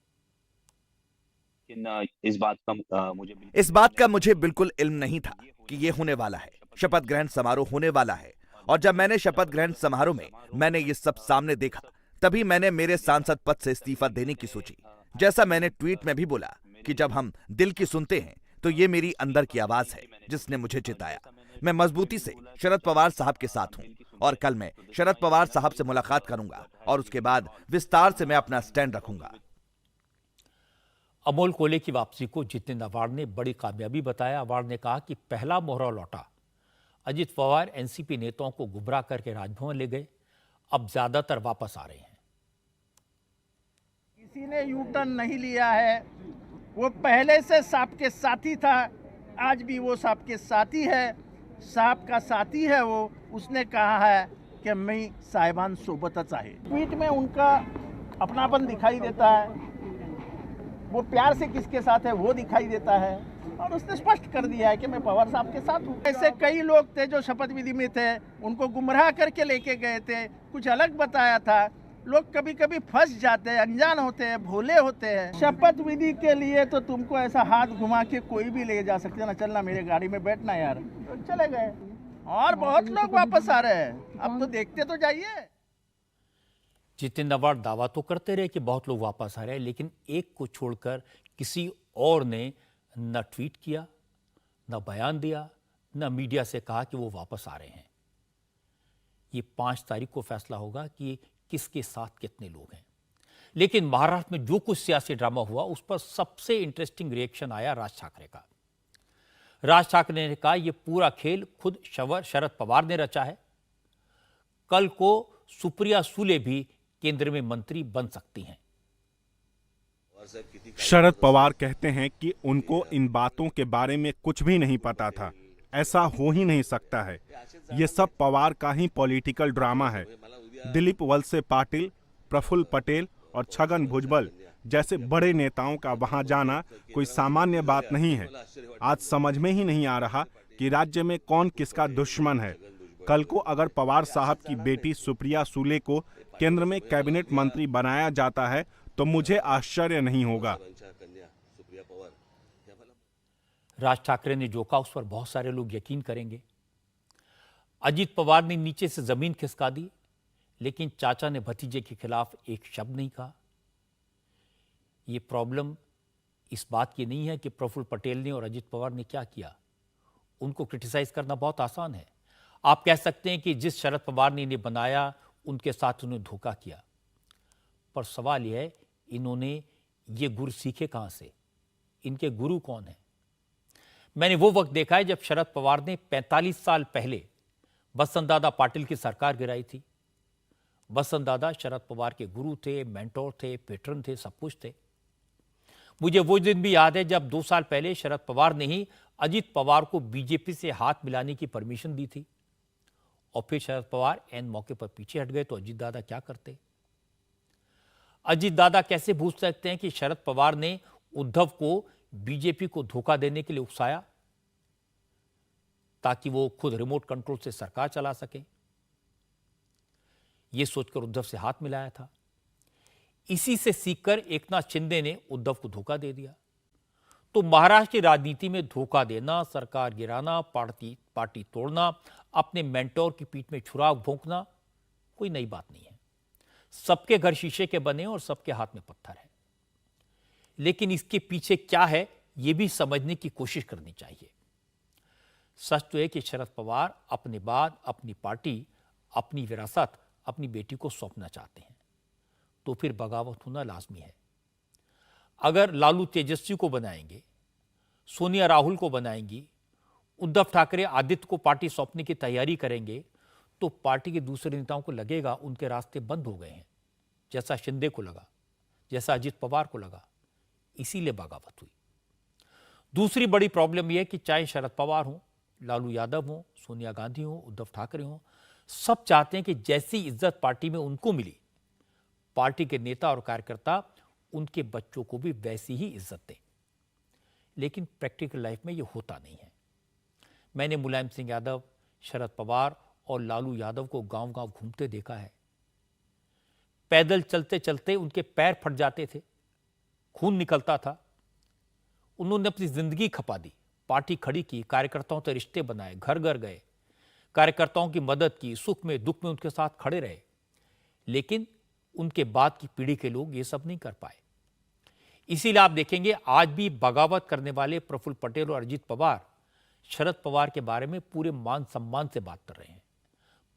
इस बात का मुझे बिल्कुल इल्म नहीं था कि ये होने वाला है, शपथ ग्रहण समारोह होने वाला है। और जब मैंने शपथ ग्रहण समारोह में मैंने ये सब सामने देखा, तभी मैंने मेरे सांसद पद से इस्तीफा देने की सोची। जैसा मैंने ट्वीट में भी बोला कि जब हम दिल की सुनते हैं तो ये मेरी अंदर की आवाज है जिसने मुझे जिताया। मैं मजबूती से शरद पवार साहब के साथ हूं और कल मैं शरद पवार साहब से मुलाकात करूंगा और उसके बाद विस्तार से मैं अपना स्टैंड रखूंगा। अमोल कोले की वापसी को जितेंद्र अवार्ड ने बड़ी कामयाबी बताया। अवार्ड ने कहा कि पहला मोहरा लौटा। अजीत पवार एनसीपी नेताओं को गुमराह करके राजभवन ले गए, अब ज्यादातर वापस आ रहे हैं। किसी ने यू टर्न नहीं लिया है। वो पहले से सांप के साथी था, आज भी वो सांप के साथी है, सांप का साथी है वो। उसने कहा है कि मैं साहिबान सोबतच आहे। ट्वीट में उनका अपनापन दिखाई देता है, वो प्यार से किसके साथ है वो दिखाई देता है और उसने स्पष्ट कर दिया है कि मैं पवार साहब के साथ हूँ। ऐसे कई लोग थे जो शपथ विधि में थे, उनको गुमराह करके लेके गए थे, कुछ अलग बताया था। लोग कभी कभी फंस जाते हैं, अनजान होते हैं, भोले होते हैं। शपथ विधि के लिए तो तुमको ऐसा हाथ घुमा के कोई भी ले जा सकते ना, चलना मेरे गाड़ी में बैठना यार, तो चले गए। और बहुत लोग वापस आ रहे हैं, अब तो देखते तो जाइए। जितेंद्र अवार्ड दावा तो करते रहे कि बहुत लोग वापस आ रहे हैं, लेकिन एक को छोड़कर किसी और ने न ट्वीट किया, न बयान दिया, न मीडिया से कहा कि वो वापस आ रहे हैं। ये 5 तारीख को फैसला होगा कि किसके साथ कितने लोग हैं। लेकिन महाराष्ट्र में जो कुछ सियासी ड्रामा हुआ उस पर सबसे इंटरेस्टिंग रिएक्शन आया राज ठाकरे का। राज ठाकरे ने कहा यह पूरा खेल खुद शरद पवार ने रचा है। कल को सुप्रिया सुले भी केंद्र में मंत्री बन सकती हैं। शरद पवार कहते हैं कि उनको इन बातों के बारे में कुछ भी नहीं पता था। ऐसा हो ही नहीं सकता है। ये सब पवार का ही पॉलिटिकल ड्रामा है। दिलीप वलसे पाटिल, प्रफुल्ल पटेल और छगन भुजबल जैसे बड़े नेताओं का वहां जाना कोई सामान्य बात नहीं है। आज समझ में ही नहीं आ रहा कि राज्य में कौन किसका दुश्मन है। कल को अगर पवार साहब की बेटी सुप्रिया सूले को केंद्र में कैबिनेट मंत्री बनाया जाता है तो मुझे आश्चर्य नहीं होगा। राज ठाकरे ने जो कहा उस पर बहुत सारे लोग यकीन करेंगे। अजीत पवार ने नीचे से जमीन खिसका दी, लेकिन चाचा ने भतीजे के खिलाफ एक शब्द नहीं कहा। ये प्रॉब्लम इस बात की नहीं है कि प्रफुल्ल पटेल ने और अजीत पवार ने क्या किया। उनको क्रिटिसाइज करना बहुत आसान है। आप कह सकते हैं कि जिस शरद पवार ने इन्हें बनाया उनके साथ उन्होंने धोखा किया, पर सवाल यह है इन्होंने ये गुर सीखे कहां से, इनके गुरु कौन है। मैंने वो वक्त देखा है जब शरद पवार ने 45 साल पहले बसंत दादा पाटिल की सरकार गिराई थी। बसंत दादा शरद पवार के गुरु थे, मेंटोर थे, पेट्रन थे, सब कुछ थे। मुझे वो दिन भी याद है जब 2 साल पहले शरद पवार ने ही अजीत पवार को बीजेपी से हाथ मिलाने की परमिशन दी थी, और फिर शरद पवार एन मौके पर पीछे हट गए तो अजीत दादा क्या करते। अजीत दादा कैसे भूल सकते हैं कि शरद पवार ने उद्धव को बीजेपी को धोखा देने के लिए उकसाया ताकि वो खुद रिमोट कंट्रोल से सरकार चला सके। यह सोचकर उद्धव से हाथ मिलाया था। इसी से सीखकर एकनाथ शिंदे ने उद्धव को धोखा दे दिया। तो महाराष्ट्र की राजनीति में धोखा देना, सरकार गिराना, पार्टी तोड़ना, अपने मेंटोर की पीठ में छुरा भोंकना कोई नई बात नहीं है। सबके घर शीशे के बने और सबके हाथ में पत्थर है। लेकिन इसके पीछे क्या है यह भी समझने की कोशिश करनी चाहिए। सच तो है कि शरद पवार अपने बाद अपनी पार्टी, अपनी विरासत अपनी बेटी को सौंपना चाहते हैं, तो फिर बगावत होना लाजमी है। अगर लालू तेजस्वी को बनाएंगे, सोनिया राहुल को बनाएंगी, उद्धव ठाकरे आदित्य को पार्टी सौंपने की तैयारी करेंगे, तो पार्टी के दूसरे नेताओं को लगेगा उनके रास्ते बंद हो गए हैं, जैसा शिंदे को लगा, जैसा अजीत पवार को लगा। इसीलिए बगावत हुई। दूसरी बड़ी प्रॉब्लम यह है कि चाहे शरद पवार हो, लालू यादव हो, सोनिया गांधी हो, उद्धव ठाकरे हो, सब चाहते हैं कि जैसी इज्जत पार्टी में उनको मिली, पार्टी के नेता और कार्यकर्ता उनके बच्चों को भी वैसी ही इज्जत दें। लेकिन प्रैक्टिकल लाइफ में यह होता नहीं है। मैंने मुलायम सिंह यादव, शरद पवार और लालू यादव को गांव-गांव घूमते देखा है। पैदल चलते चलते उनके पैर फट जाते थे, खून निकलता था। उन्होंने अपनी जिंदगी खपा दी, पार्टी खड़ी की, कार्यकर्ताओं से रिश्ते बनाए, घर घर गए, कार्यकर्ताओं की मदद की, सुख में दुख में उनके साथ खड़े रहे। लेकिन उनके बाद की पीढ़ी के लोग ये सब नहीं कर पाए। इसीलिए आप देखेंगे आज भी बगावत करने वाले प्रफुल्ल पटेल और अजीत पवार शरद पवार के बारे में पूरे मान सम्मान से बात कर रहे हैं।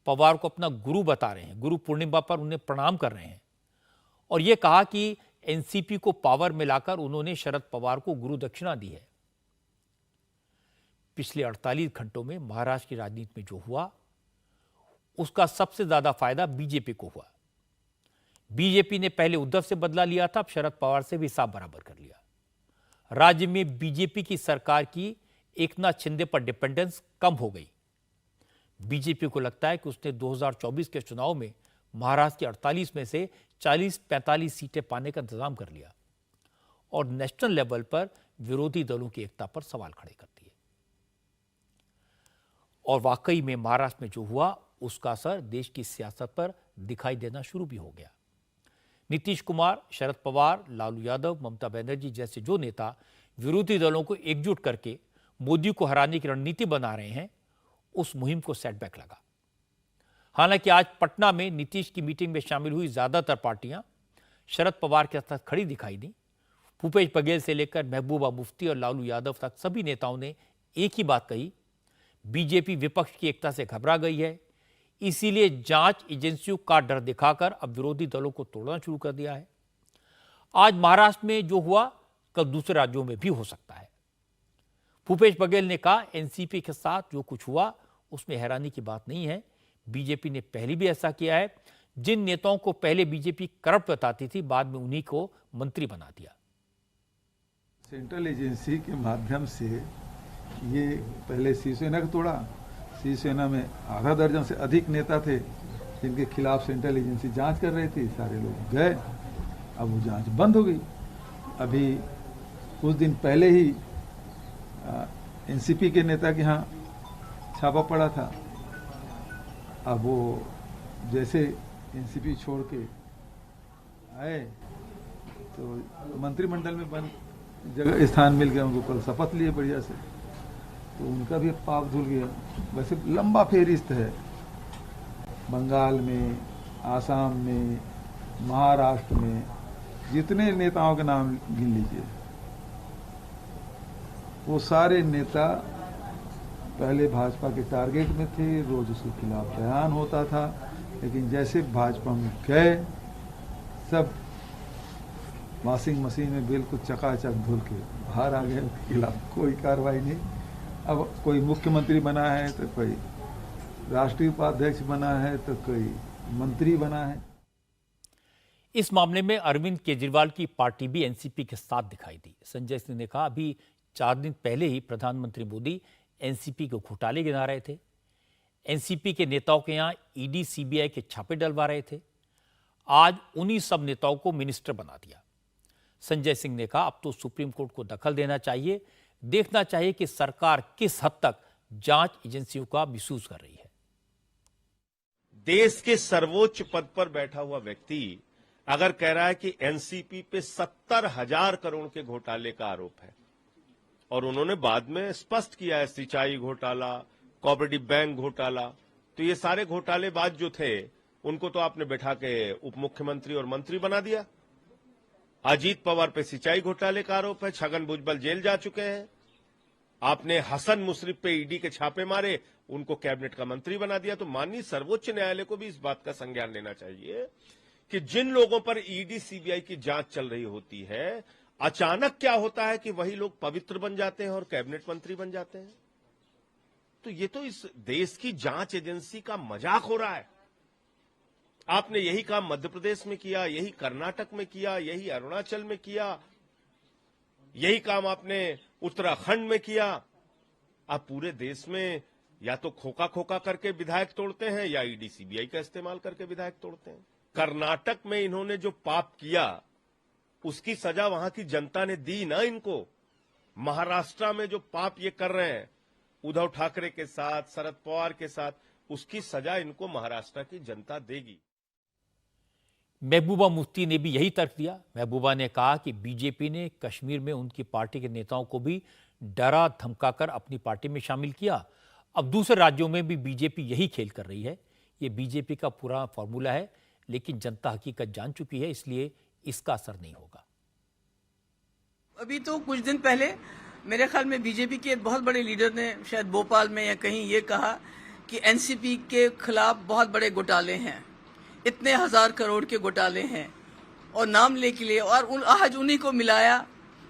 पवार को अपना गुरु बता रहे हैं, गुरु पूर्णिमा पर उन्हें प्रणाम कर रहे हैं, और यह कहा कि एनसीपी को पावर में लाकर उन्होंने शरद पवार को गुरु दक्षिणा दी है। पिछले 48 घंटों में महाराष्ट्र की राजनीति में जो हुआ उसका सबसे ज्यादा फायदा बीजेपी को हुआ। बीजेपी ने पहले उद्धव से बदला लिया था, अब शरद पवार से भी हिसाब बराबर कर लिया। राज्य में बीजेपी की सरकार की एकनाथ शिंदे पर डिपेंडेंस कम हो गई। बीजेपी को लगता है कि उसने 2024 के चुनाव में महाराष्ट्र की 48 में से 40-45 सीटें पाने का इंतजाम कर लिया, और नेशनल लेवल पर विरोधी दलों की एकता पर सवाल खड़े करती है। और वाकई में महाराष्ट्र में जो हुआ उसका असर देश की सियासत पर दिखाई देना शुरू भी हो गया। नीतीश कुमार, शरद पवार, लालू यादव, ममता बनर्जी जैसे जो नेता विरोधी दलों को एकजुट करके मोदी को हराने की रणनीति बना रहे हैं, उस मुहिम को सेटबैक लगा। हालांकि आज पटना में नीतीश की मीटिंग में शामिल हुई ज्यादातर पार्टियां शरद पवार के साथ खड़ी दिखाई दी। भूपेश बघेल से लेकर महबूबा मुफ्ती और लालू यादव तक सभी नेताओं ने एक ही बात कही, बीजेपी विपक्ष की एकता से घबरा गई है, इसीलिए जांच एजेंसियों का डर दिखाकर अब विरोधी दलों को तोड़ना शुरू कर दिया है। आज महाराष्ट्र में जो हुआ कल दूसरे राज्यों में भी हो सकता है। भूपेश बघेल ने कहा एनसीपी के साथ जो कुछ हुआ उसमें हैरानी की बात नहीं है, बीजेपी ने पहले भी ऐसा किया है। जिन नेताओं को पहले बीजेपी करप्ट बताती थी बाद में उन्हीं को मंत्री बना दिया। सेंट्रल एजेंसी के माध्यम से ये पहले शिवसेना को तोड़ा। शिवसेना में आधा दर्जन से अधिक नेता थे जिनके खिलाफ सेंट्रल एजेंसी जांच कर रही थी, सारे लोग गए, अब वो जांच बंद हो गई। अभी कुछ दिन पहले ही एनसीपी के नेता के यहाँ छापा पड़ा था। अब वो जैसे एनसीपी छोड़ के आए तो मंत्रिमंडल में जगह स्थान मिल गया, उनको कल शपथ लिए बढ़िया से, तो उनका भी पाप धुल गया। वैसे लंबा फेरिस्त है, बंगाल में, आसाम में, महाराष्ट्र में जितने नेताओं के नाम गिन लीजिए, वो सारे नेता पहले भाजपा के टारगेट में थे, रोज उसके खिलाफ बयान होता था, लेकिन जैसे भाजपा में गए सब वॉशिंग मशीन में बिल्कुल चकाचक धुल के बाहर आ गए, उसके खिलाफ कोई कार्रवाई नहीं। अब कोई मुख्यमंत्री बना है तो कोई राष्ट्रीय उपाध्यक्ष बना है तो कोई मंत्री बना है। इस मामले में अरविंद केजरीवाल की पार्टी भी एनसीपी के साथ दिखाई दी। संजय सिंह ने कहा, अभी 4 दिन पहले ही प्रधानमंत्री मोदी एनसीपी को घोटाले गिना रहे थे, एनसीपी के नेताओं के यहाँ ईडी सीबीआई के छापे डलवा रहे थे, आज उन्हीं सब नेताओं को मिनिस्टर बना दिया। संजय सिंह ने कहा, अब तो सुप्रीम कोर्ट को दखल देना चाहिए, देखना चाहिए कि सरकार किस हद तक जांच एजेंसियों का मिसयूज कर रही है। देश के सर्वोच्च पद पर बैठा हुआ व्यक्ति अगर कह रहा है कि एनसीपी पे 70,000 करोड़ के घोटाले का आरोप है, और उन्होंने बाद में स्पष्ट किया है सिंचाई घोटाला, कोऑपरेटिव बैंक घोटाला, तो ये सारे घोटालेबाज जो थे उनको तो आपने बैठा के उप मुख्यमंत्री और मंत्री बना दिया। अजीत पवार पे सिंचाई घोटाले का आरोप है, छगन भुजबल जेल जा चुके हैं। आपने हसन मुशर्रफ पे ईडी के छापे मारे, उनको कैबिनेट का मंत्री बना दिया। तो माननीय सर्वोच्च न्यायालय को भी इस बात का संज्ञान लेना चाहिए कि जिन लोगों पर ईडी सीबीआई की जांच चल रही होती है, अचानक क्या होता है कि वही लोग पवित्र बन जाते हैं और कैबिनेट मंत्री बन जाते हैं। तो ये तो इस देश की जांच एजेंसी का मजाक हो रहा है। आपने यही काम मध्य प्रदेश में किया, यही कर्नाटक में किया, यही अरुणाचल में किया, यही काम आपने उत्तराखंड में किया। आप पूरे देश में या तो खोखा खोखा करके विधायक तोड़ते हैं या ईडी सीबीआई का इस्तेमाल करके विधायक तोड़ते हैं। कर्नाटक में इन्होंने जो पाप किया उसकी सजा वहां की जनता ने दी ना इनको। महाराष्ट्र में जो पाप ये कर रहे हैं उद्धव ठाकरे के साथ, शरद पवार के साथ, उसकी सजा इनको महाराष्ट्र की जनता देगी। महबूबा मुफ्ती ने भी यही तर्क दिया। महबूबा ने कहा कि बीजेपी ने कश्मीर में उनकी पार्टी के नेताओं को भी डरा धमकाकर अपनी पार्टी में शामिल किया। अब दूसरे राज्यों में भी बीजेपी यही खेल कर रही है। ये बीजेपी का पूरा फॉर्मूला है, लेकिन जनता हकीकत जान चुकी है, इसलिए इसका असर नहीं होगा। अभी तो कुछ दिन पहले मेरे ख्याल में बीजेपी के बहुत बड़े लीडर ने शायद भोपाल में या कहीं ये कहा कि एनसीपी के खिलाफ बहुत बड़े घोटाले हैं, इतने 1000 करोड़ के घोटाले हैं, और नाम लेके लिए और आज उन्हीं को मिलाया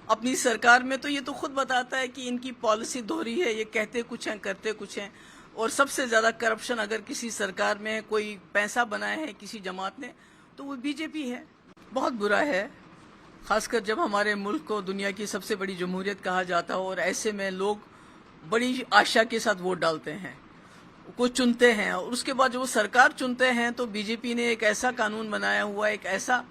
अपनी सरकार में। तो ये तो खुद बताता है कि इनकी पॉलिसी दोहरी है, ये कहते कुछ हैं करते कुछ हैं। और सबसे ज्यादा करप्शन अगर किसी सरकार में कोई पैसा बनाया है किसी जमात ने तो वो बीजेपी है। बहुत बुरा है, खासकर जब हमारे मुल्क को दुनिया की सबसे बड़ी जमहूरियत कहा जाता हो और ऐसे में लोग बड़ी आशा के साथ वोट डालते हैं, को चुनते हैं, और उसके बाद जब वो सरकार चुनते हैं तो बीजेपी ने एक ऐसा कानून बनाया हुआ, एक ऐसा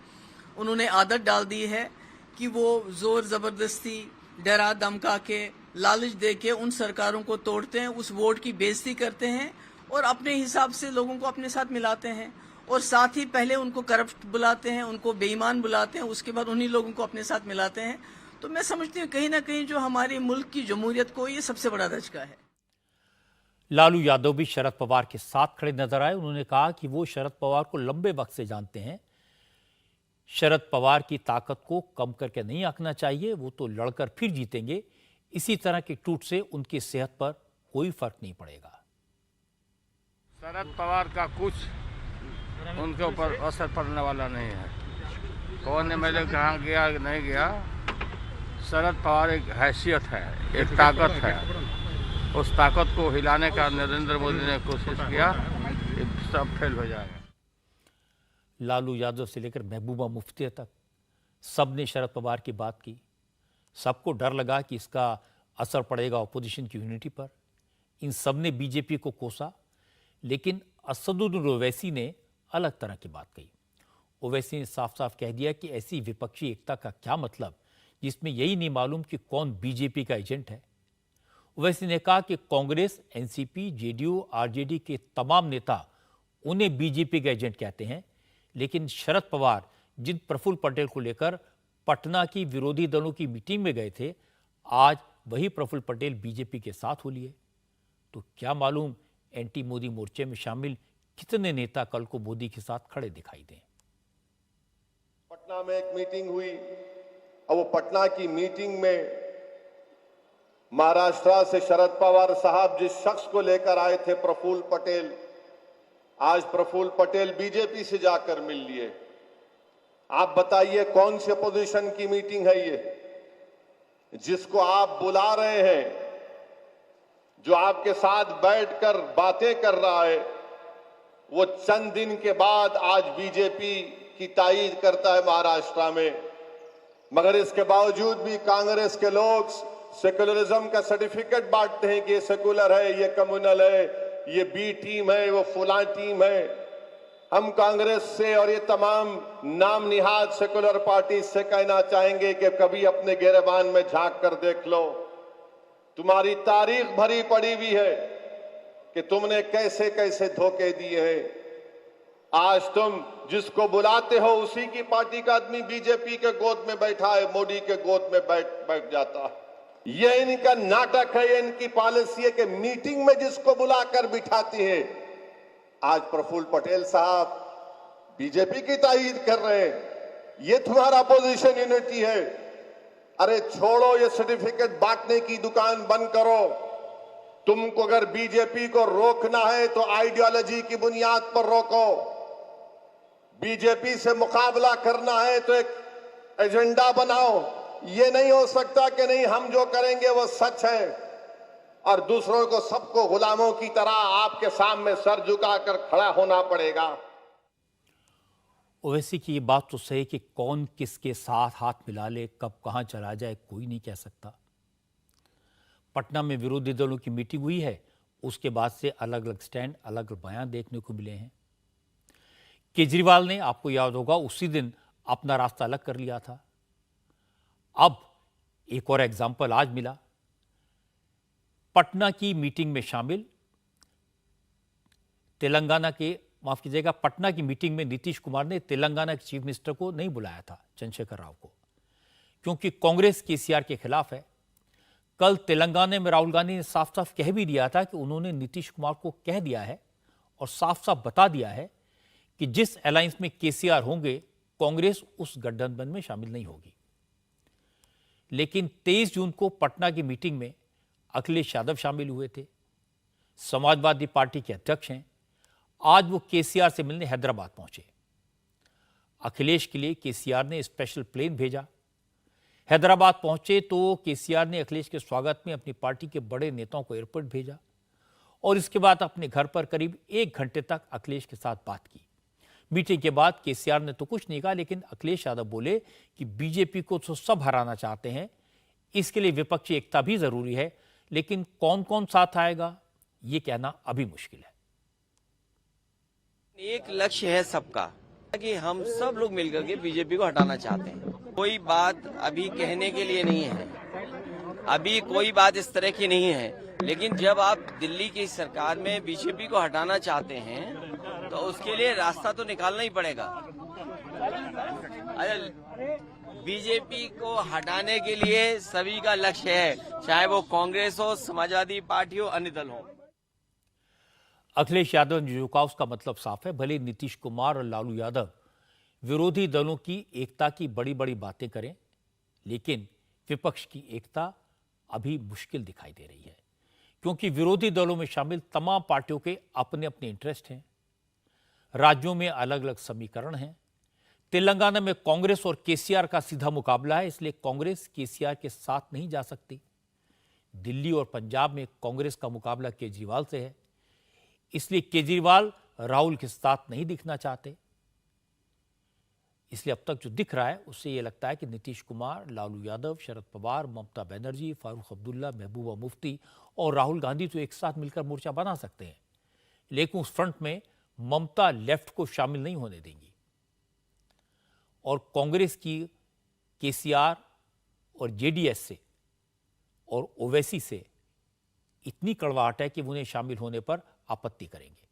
उन्होंने आदत डाल दी है कि वो जोर जबरदस्ती, डरा धमका के, लालच दे के उन सरकारों को तोड़ते हैं, उस वोट की बेइज्जती करते हैं और अपने हिसाब से लोगों को अपने साथ मिलाते हैं। और साथ ही पहले उनको करप्ट बुलाते हैं, उनको बेईमान बुलाते हैं, उसके बाद उन्हीं लोगों को अपने साथ मिलाते हैं। तो मैं समझती हूँ कहीं ना कहीं जो हमारे मुल्क की जमहूरियत को ये सबसे बड़ा धचका है। लालू यादव भी शरद पवार के साथ खड़े नजर आए। उन्होंने कहा कि वो शरद पवार को लंबे वक्त से जानते हैं, शरद पवार की ताकत को कम करके नहीं आंकना चाहिए, वो तो लड़कर फिर जीतेंगे। इसी तरह के टूट से उनकी सेहत पर कोई फर्क नहीं पड़ेगा। शरद पवार का कुछ उनके ऊपर असर पड़ने वाला नहीं है। कौन एमएलए कहाँ गया नहीं गया, शरद पवार एक हैसियत है, एक ताकत है। उस ताकत को हिलाने का नरेंद्र मोदी ने कोशिश किया, ये सब फेल हो जाएगा। लालू यादव से लेकर महबूबा मुफ्ती तक सब ने शरद पवार की बात की। सबको डर लगा कि इसका असर पड़ेगा ऑपोजिशन की यूनिटी पर। इन सब ने बीजेपी को कोसा, लेकिन असदुद्दीन ओवैसी ने अलग तरह की बात कही। ओवैसी ने साफ साफ कह दिया कि ऐसी विपक्षी एकता का क्या मतलब जिसमें यही नहीं मालूम कि कौन बीजेपी का एजेंट है। ओवैसी ने कहा कि कांग्रेस, एनसीपी, जेडीयू, आरजेडी के तमाम नेता उन्हें बीजेपी का एजेंट कहते हैं, लेकिन शरद पवार जिन प्रफुल्ल पटेल को लेकर पटना की विरोधी दलों की मीटिंग में गए थे, आज वही प्रफुल्ल पटेल बीजेपी के साथ हो लिए। तो क्या मालूम एंटी मोदी मोर्चे में शामिल कितने नेता कल को मोदी के साथ खड़े दिखाई दें। पटना में एक मीटिंग हुई और वो पटना की मीटिंग में महाराष्ट्र से शरद पवार साहब जिस शख्स को लेकर आए थे, प्रफुल्ल पटेल, आज प्रफुल्ल पटेल बीजेपी से जाकर मिल लिए। आप बताइए कौन सी अपोजिशन की मीटिंग है ये, जिसको आप बुला रहे हैं, जो आपके साथ बैठकर बातें कर रहा है, वो चंद दिन के बाद आज बीजेपी की तायीद करता है महाराष्ट्र में। मगर इसके बावजूद भी कांग्रेस के लोग सेकुलरिज्म का सर्टिफिकेट बांटते हैं कि ये सेकुलर है, ये कम्युनल है, ये बी टीम है, वो फुला टीम है। हम कांग्रेस से और ये तमाम नाम निहाद सेकुलर पार्टी से कहना चाहेंगे कि कभी अपने गिरबान में झांक कर देख लो। तुम्हारी तारीख भरी पड़ी हुई है कि तुमने कैसे कैसे धोखे दिए हैं। आज तुम जिसको बुलाते हो उसी की पार्टी का आदमी बीजेपी के गोद में बैठा है, मोदी के गोद में बैठ जाता है। ये इनका नाटक है, ये इनकी पॉलिसी है कि मीटिंग में जिसको बुलाकर बिठाती है। आज प्रफुल्ल पटेल साहब बीजेपी की तायीद कर रहे हैं। ये तुम्हारा अपोजिशन यूनिटी है। अरे छोड़ो, ये सर्टिफिकेट बांटने की दुकान बंद करो। तुमको अगर बीजेपी को रोकना है तो आइडियोलॉजी की बुनियाद पर रोको। बीजेपी से मुकाबला करना है तो एक एजेंडा बनाओ। ये नहीं हो सकता कि नहीं हम जो करेंगे वो सच है और दूसरों को सबको गुलामों की तरह आपके सामने सर झुकाकर खड़ा होना पड़ेगा। ओवैसी की ये बात तो सही कि कौन किसके साथ हाथ मिला ले, कब कहां चला जाए, कोई नहीं कह सकता। पटना में विरोधी दलों की मीटिंग हुई है, उसके बाद से अलग अलग स्टैंड, अलग अलग बयान देखने को मिले हैं। केजरीवाल ने, आपको याद होगा, उसी दिन अपना रास्ता अलग कर लिया था। अब एक और एग्जाम्पल आज मिला। पटना की मीटिंग में शामिल तेलंगाना के, माफ कीजिएगा, पटना की मीटिंग में नीतीश कुमार ने तेलंगाना के चीफ मिनिस्टर को नहीं बुलाया था, चंद्रशेखर राव को, क्योंकि कांग्रेस केसीआर के खिलाफ है। कल तेलंगाना में राहुल गांधी ने साफ साफ कह भी दिया था कि उन्होंने नीतीश कुमार को कह दिया है और साफ साफ बता दिया है कि जिस अलायंस में केसीआर होंगे, कांग्रेस उस गठबंधन में शामिल नहीं होगी। लेकिन 23 जून को पटना की मीटिंग में अखिलेश यादव शामिल हुए थे, समाजवादी पार्टी के अध्यक्ष हैं। आज वो केसीआर से मिलने हैदराबाद पहुंचे। अखिलेश के लिए केसीआर ने स्पेशल प्लेन भेजा। हैदराबाद पहुंचे तो केसीआर ने अखिलेश के स्वागत में अपनी पार्टी के बड़े नेताओं को एयरपोर्ट भेजा और इसके बाद अपने घर पर करीब 1 घंटे तक अखिलेश के साथ बात की। मीटिंग के बाद केसीआर ने तो कुछ नहीं कहा, लेकिन अखिलेश यादव बोले कि बीजेपी को तो सब हराना चाहते हैं, इसके लिए विपक्षी एकता भी जरूरी है, लेकिन कौन कौन साथ आएगा ये कहना अभी मुश्किल है। एक लक्ष्य है सबका कि हम सब लोग मिलकर के बीजेपी को हटाना चाहते हैं। कोई बात अभी कहने के लिए नहीं है, अभी कोई बात इस तरह की नहीं है, लेकिन जब आप दिल्ली की सरकार में बीजेपी को हटाना चाहते हैं तो उसके लिए रास्ता तो निकालना ही पड़ेगा। अरे बीजेपी को हटाने के लिए सभी का लक्ष्य है, चाहे वो कांग्रेस हो, समाजवादी पार्टी हो, अन्य दल हो। अखिलेश यादव ने जो कहा उसका मतलब साफ है। भले नीतीश कुमार और लालू यादव विरोधी दलों की एकता की बड़ी बड़ी बातें करें, लेकिन विपक्ष की एकता अभी मुश्किल दिखाई दे रही है, क्योंकि विरोधी दलों में शामिल तमाम पार्टियों के अपने अपने इंटरेस्ट हैं। राज्यों में अलग अलग समीकरण हैं। तेलंगाना में कांग्रेस और केसीआर का सीधा मुकाबला है, इसलिए कांग्रेस केसीआर के साथ नहीं जा सकती। दिल्ली और पंजाब में कांग्रेस का मुकाबला केजरीवाल से है, इसलिए केजरीवाल राहुल के साथ नहीं दिखना चाहते। इसलिए अब तक जो दिख रहा है उससे ये लगता है कि नीतीश कुमार, लालू यादव, शरद पवार, ममता बनर्जी, फारूक अब्दुल्ला, महबूबा मुफ्ती और राहुल गांधी तो एक साथ मिलकर मोर्चा बना सकते हैं, लेकिन उस फ्रंट में ममता लेफ्ट को शामिल नहीं होने देंगी। और कांग्रेस की केसीआर और जेडीएस से और ओवैसी से इतनी कड़वाहट है कि उन्हें शामिल होने पर आपत्ति करेंगे।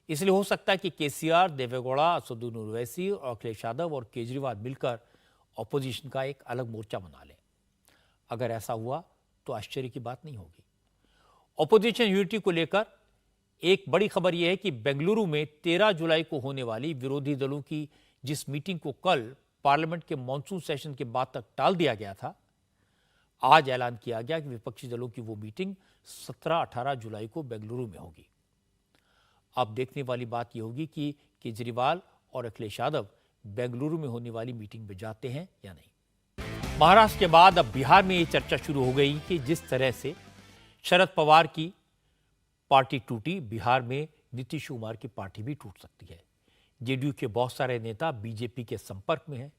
इसलिए हो सकता है कि केसीआर, देवेगौड़ा, असदुद्दीन ओवैसी और अखिलेश यादव और केजरीवाल मिलकर ऑपोजिशन का एक अलग मोर्चा बना लें। अगर ऐसा हुआ तो आश्चर्य की बात नहीं होगी। ऑपोजिशन यूनिटी को लेकर एक बड़ी खबर यह है कि बेंगलुरु में 13 जुलाई को होने वाली विरोधी दलों की जिस मीटिंग को कल पार्लियामेंट के मॉनसून सेशन के बाद तक टाल दिया गया था, आज ऐलान किया गया कि विपक्षी दलों की वो मीटिंग 17-18 जुलाई को बेंगलुरु में होगी। अब देखने वाली बात यह होगी कि केजरीवाल और अखिलेश यादव बेंगलुरु में होने वाली मीटिंग में जाते हैं या नहीं। महाराष्ट्र के बाद अब बिहार में ये चर्चा शुरू हो गई कि जिस तरह से शरद पवार की पार्टी टूटी, बिहार में नीतीश कुमार की पार्टी भी टूट सकती है। जेडीयू के बहुत सारे नेता बीजेपी के संपर्क में हैं।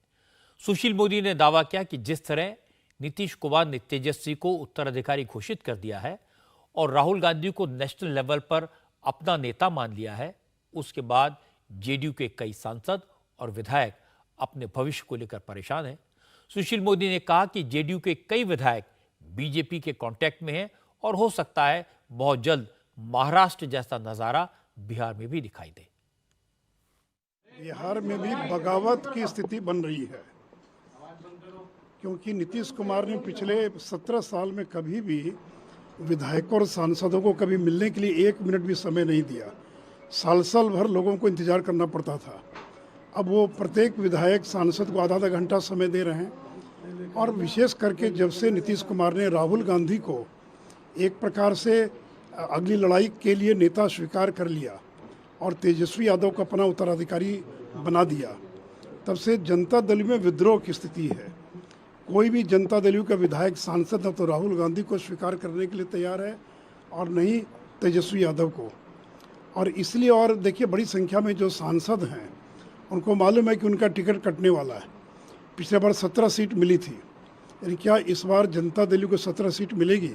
सुशील मोदी ने दावा किया कि जिस तरह नीतीश कुमार ने तेजस्वी को उत्तराधिकारी घोषित कर दिया है और राहुल गांधी को नेशनल लेवल पर अपना नेता मान लिया है, उसके बाद जेडीयू के कई सांसद और विधायक अपने भविष्य को लेकर परेशान हैं। सुशील मोदी ने कहा कि जेडीयू के कई विधायक बीजेपी के कांटेक्ट में हैं और हो सकता है बहुत जल्द महाराष्ट्र जैसा नजारा बिहार में भी दिखाई दे। बिहार में भी बगावत की स्थिति बन रही है, क्योंकि नीतीश कुमार ने पिछले 17 साल में कभी भी विधायकों और सांसदों को कभी मिलने के लिए 1 मिनट भी समय नहीं दिया। साल भर लोगों को इंतजार करना पड़ता था। अब वो प्रत्येक विधायक सांसद को आधा घंटा समय दे रहे हैं। और विशेष करके जब से नीतीश कुमार ने राहुल गांधी को एक प्रकार से अगली लड़ाई के लिए नेता स्वीकार कर लिया और तेजस्वी यादव को अपना उत्तराधिकारी बना दिया, तब से जनता दल में विद्रोह की स्थिति है। कोई भी जनता दल का विधायक सांसद न तो राहुल गांधी को स्वीकार करने के लिए तैयार है और न ही तेजस्वी यादव को। और इसलिए, और देखिए, बड़ी संख्या में जो सांसद हैं उनको मालूम है कि उनका टिकट कटने वाला है। पिछले बार 17 सीट मिली थी, यानी क्या इस बार जनता दल को 17 सीट मिलेगी?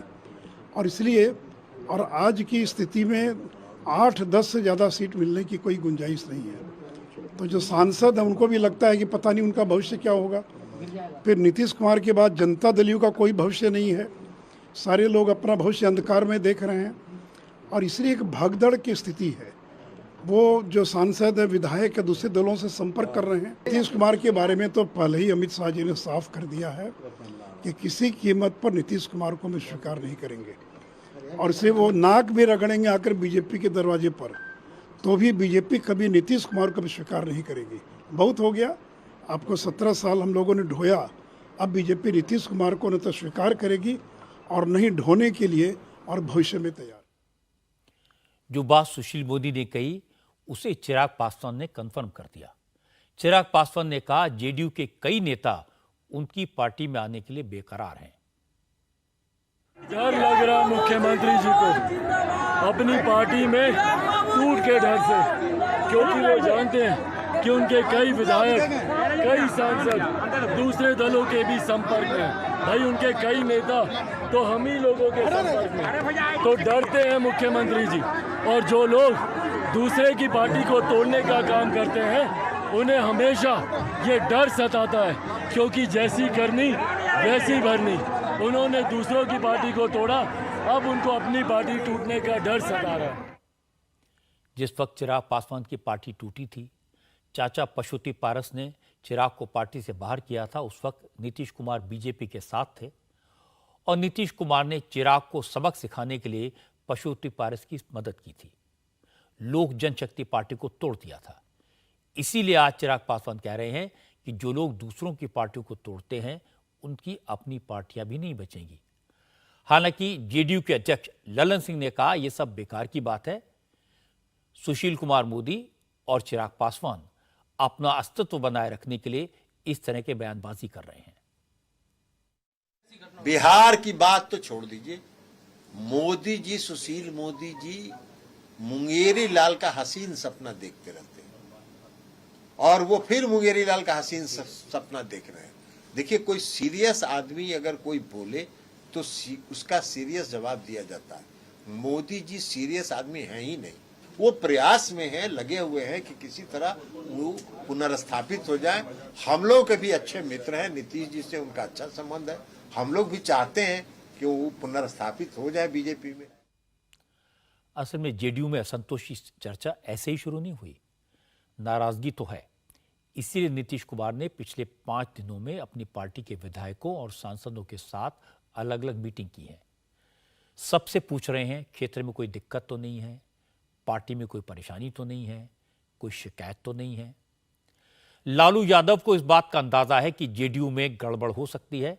और इसलिए, और आज की स्थिति में 8-10 से ज़्यादा सीट मिलने की कोई गुंजाइश नहीं है। तो जो सांसद हैं उनको भी लगता है कि पता नहीं उनका भविष्य क्या होगा। फिर नीतीश कुमार के बाद जनता दल का कोई भविष्य नहीं है। सारे लोग अपना भविष्य अंधकार में देख रहे हैं और इसलिए एक भगदड़ की स्थिति है। वो जो सांसद है, विधायक है, दूसरे दलों से संपर्क कर रहे हैं। नीतीश कुमार के बारे में तो पहले ही अमित शाह जी ने साफ कर दिया है कि किसी कीमत पर नीतीश कुमार को हम स्वीकार नहीं करेंगे। और इसलिए वो नाक भी रगड़ेंगे आकर बीजेपी के दरवाजे पर, तो भी बीजेपी कभी नीतीश कुमार को भी स्वीकार नहीं करेगी। बहुत हो गया, आपको 17 साल हम लोगों ने ढोया। अब बीजेपी नीतीश कुमार को न तो स्वीकार करेगी और नहीं ढोने के लिए और भविष्य में तैयार। जो बात सुशील मोदी ने कही उसे चिराग पासवान ने कंफर्म कर दिया। चिराग पासवान ने कहा जेडीयू के कई नेता उनकी पार्टी में आने के लिए बेकरार हैं। डर लग रहा मुख्यमंत्री जी को अपनी पार्टी में टूट के डर से, क्योंकि वो जानते हैं कि उनके कई विधायक, कई सांसद दूसरे दलों के भी संपर्क में, भाई उनके कई नेता तो हम ही लोगों के संपर्क में, तो डरते हैं मुख्यमंत्री जी। और जो लोग दूसरे की पार्टी को तोड़ने का काम करते हैं उन्हें हमेशा ये डर सताता है, क्योंकि जैसी करनी वैसी भरनी। उन्होंने दूसरों की पार्टी को तोड़ा, अब उनको अपनी पार्टी टूटने का डर सता रहा है। जिस वक्त चिराग पासवान की पार्टी टूटी थी, चाचा पशुपति पारस ने चिराग को पार्टी से बाहर किया था। उस वक्त नीतीश कुमार बीजेपी के साथ थे और नीतीश कुमार ने चिराग को सबक सिखाने के लिए पशुपति पारस की मदद की थी। लोक जनशक्ति पार्टी को तोड़ दिया था। इसीलिए आज चिराग पासवान कह रहे हैं कि जो लोग दूसरों की पार्टियों को तोड़ते हैं उनकी अपनी पार्टियां भी नहीं बचेंगी। हालांकि जेडीयू के अध्यक्ष ललन सिंह ने कहा यह सब बेकार की बात है। सुशील कुमार मोदी और चिराग पासवान अपना अस्तित्व बनाए रखने के लिए इस तरह के बयानबाजी कर रहे हैं। बिहार की बात तो छोड़ दीजिए, मोदी जी, सुशील मोदी जी मुंगेरी लाल का हसीन सपना देखते रहते हैं। और वो फिर मुंगेरी लाल का हसीन सपना देख रहे हैं। देखिए, कोई सीरियस आदमी अगर कोई बोले तो उसका सीरियस जवाब दिया जाता है। मोदी जी सीरियस आदमी हैं ही नहीं, वो प्रयास में हैं, लगे हुए हैं कि किसी तरह वो पुनर्स्थापित हो जाए। हम लोग के भी अच्छे मित्र हैं, नीतीश जी से उनका अच्छा संबंध है, हम लोग भी चाहते हैं कि वो पुनर्स्थापित हो जाए बीजेपी में। असल में जेडीयू में असंतोष की चर्चा ऐसे ही शुरू नहीं हुई, नाराजगी तो है। इसीलिए नीतीश कुमार ने पिछले 5 दिनों में अपनी पार्टी के विधायकों और सांसदों के साथ अलग अलग मीटिंग की है। सबसे पूछ रहे हैं क्षेत्र में कोई दिक्कत तो नहीं है, पार्टी में कोई परेशानी तो नहीं है, कोई शिकायत तो नहीं है। लालू यादव को इस बात का अंदाजा है कि जेडीयू में गड़बड़ हो सकती है।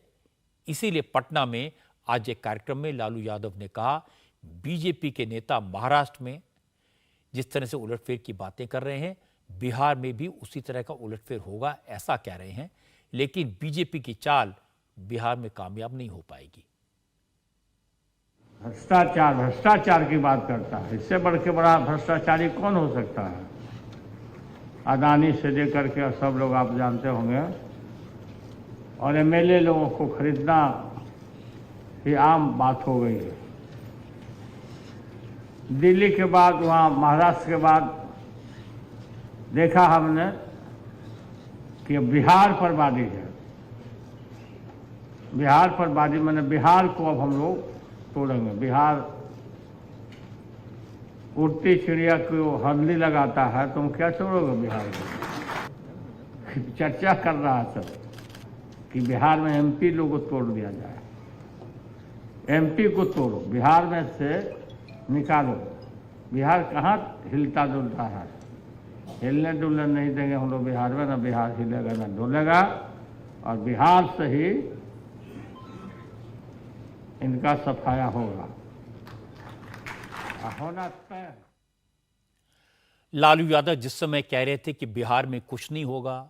इसीलिए पटना में आज एक कार्यक्रम में लालू यादव ने कहा, बीजेपी के नेता महाराष्ट्र में जिस तरह से उलटफेर की बातें कर रहे हैं, बिहार में भी उसी तरह का उलटफेर होगा, ऐसा कह रहे हैं। लेकिन बीजेपी की चाल बिहार में कामयाब नहीं हो पाएगी। भ्रष्टाचार की बात करता है, इससे बढ़ के बड़ा भ्रष्टाचारी कौन हो सकता है? अदानी से लेकर के सब लोग आप जानते होंगे, और एमएलए लोगों को खरीदना ही आम बात हो गई है। दिल्ली के बाद, वहाँ महाराष्ट्र के बाद देखा हमने कि बिहार पर बाजी है। बिहार पर बाजी मैंने बिहार को अब हम लोग तोड़ेंगे। बिहार उड़ती चिड़िया को हल्दी लगाता है, तुम क्या तोड़ोगे बिहार को? चर्चा कर रहा सब कि बिहार में एमपी लोगों को तोड़ दिया जाए। एमपी को तोड़ो, बिहार में से निकालो। बिहार कहाँ हिलता डुलता है? हिलने डुलने नहीं देंगे हम लोग बिहार में, ना बिहार हिलेगा ना डुलेगा, और बिहार से ही इनका सफाया होगा, होना तय। लालू यादव जिस समय कह रहे थे कि बिहार में कुछ नहीं होगा,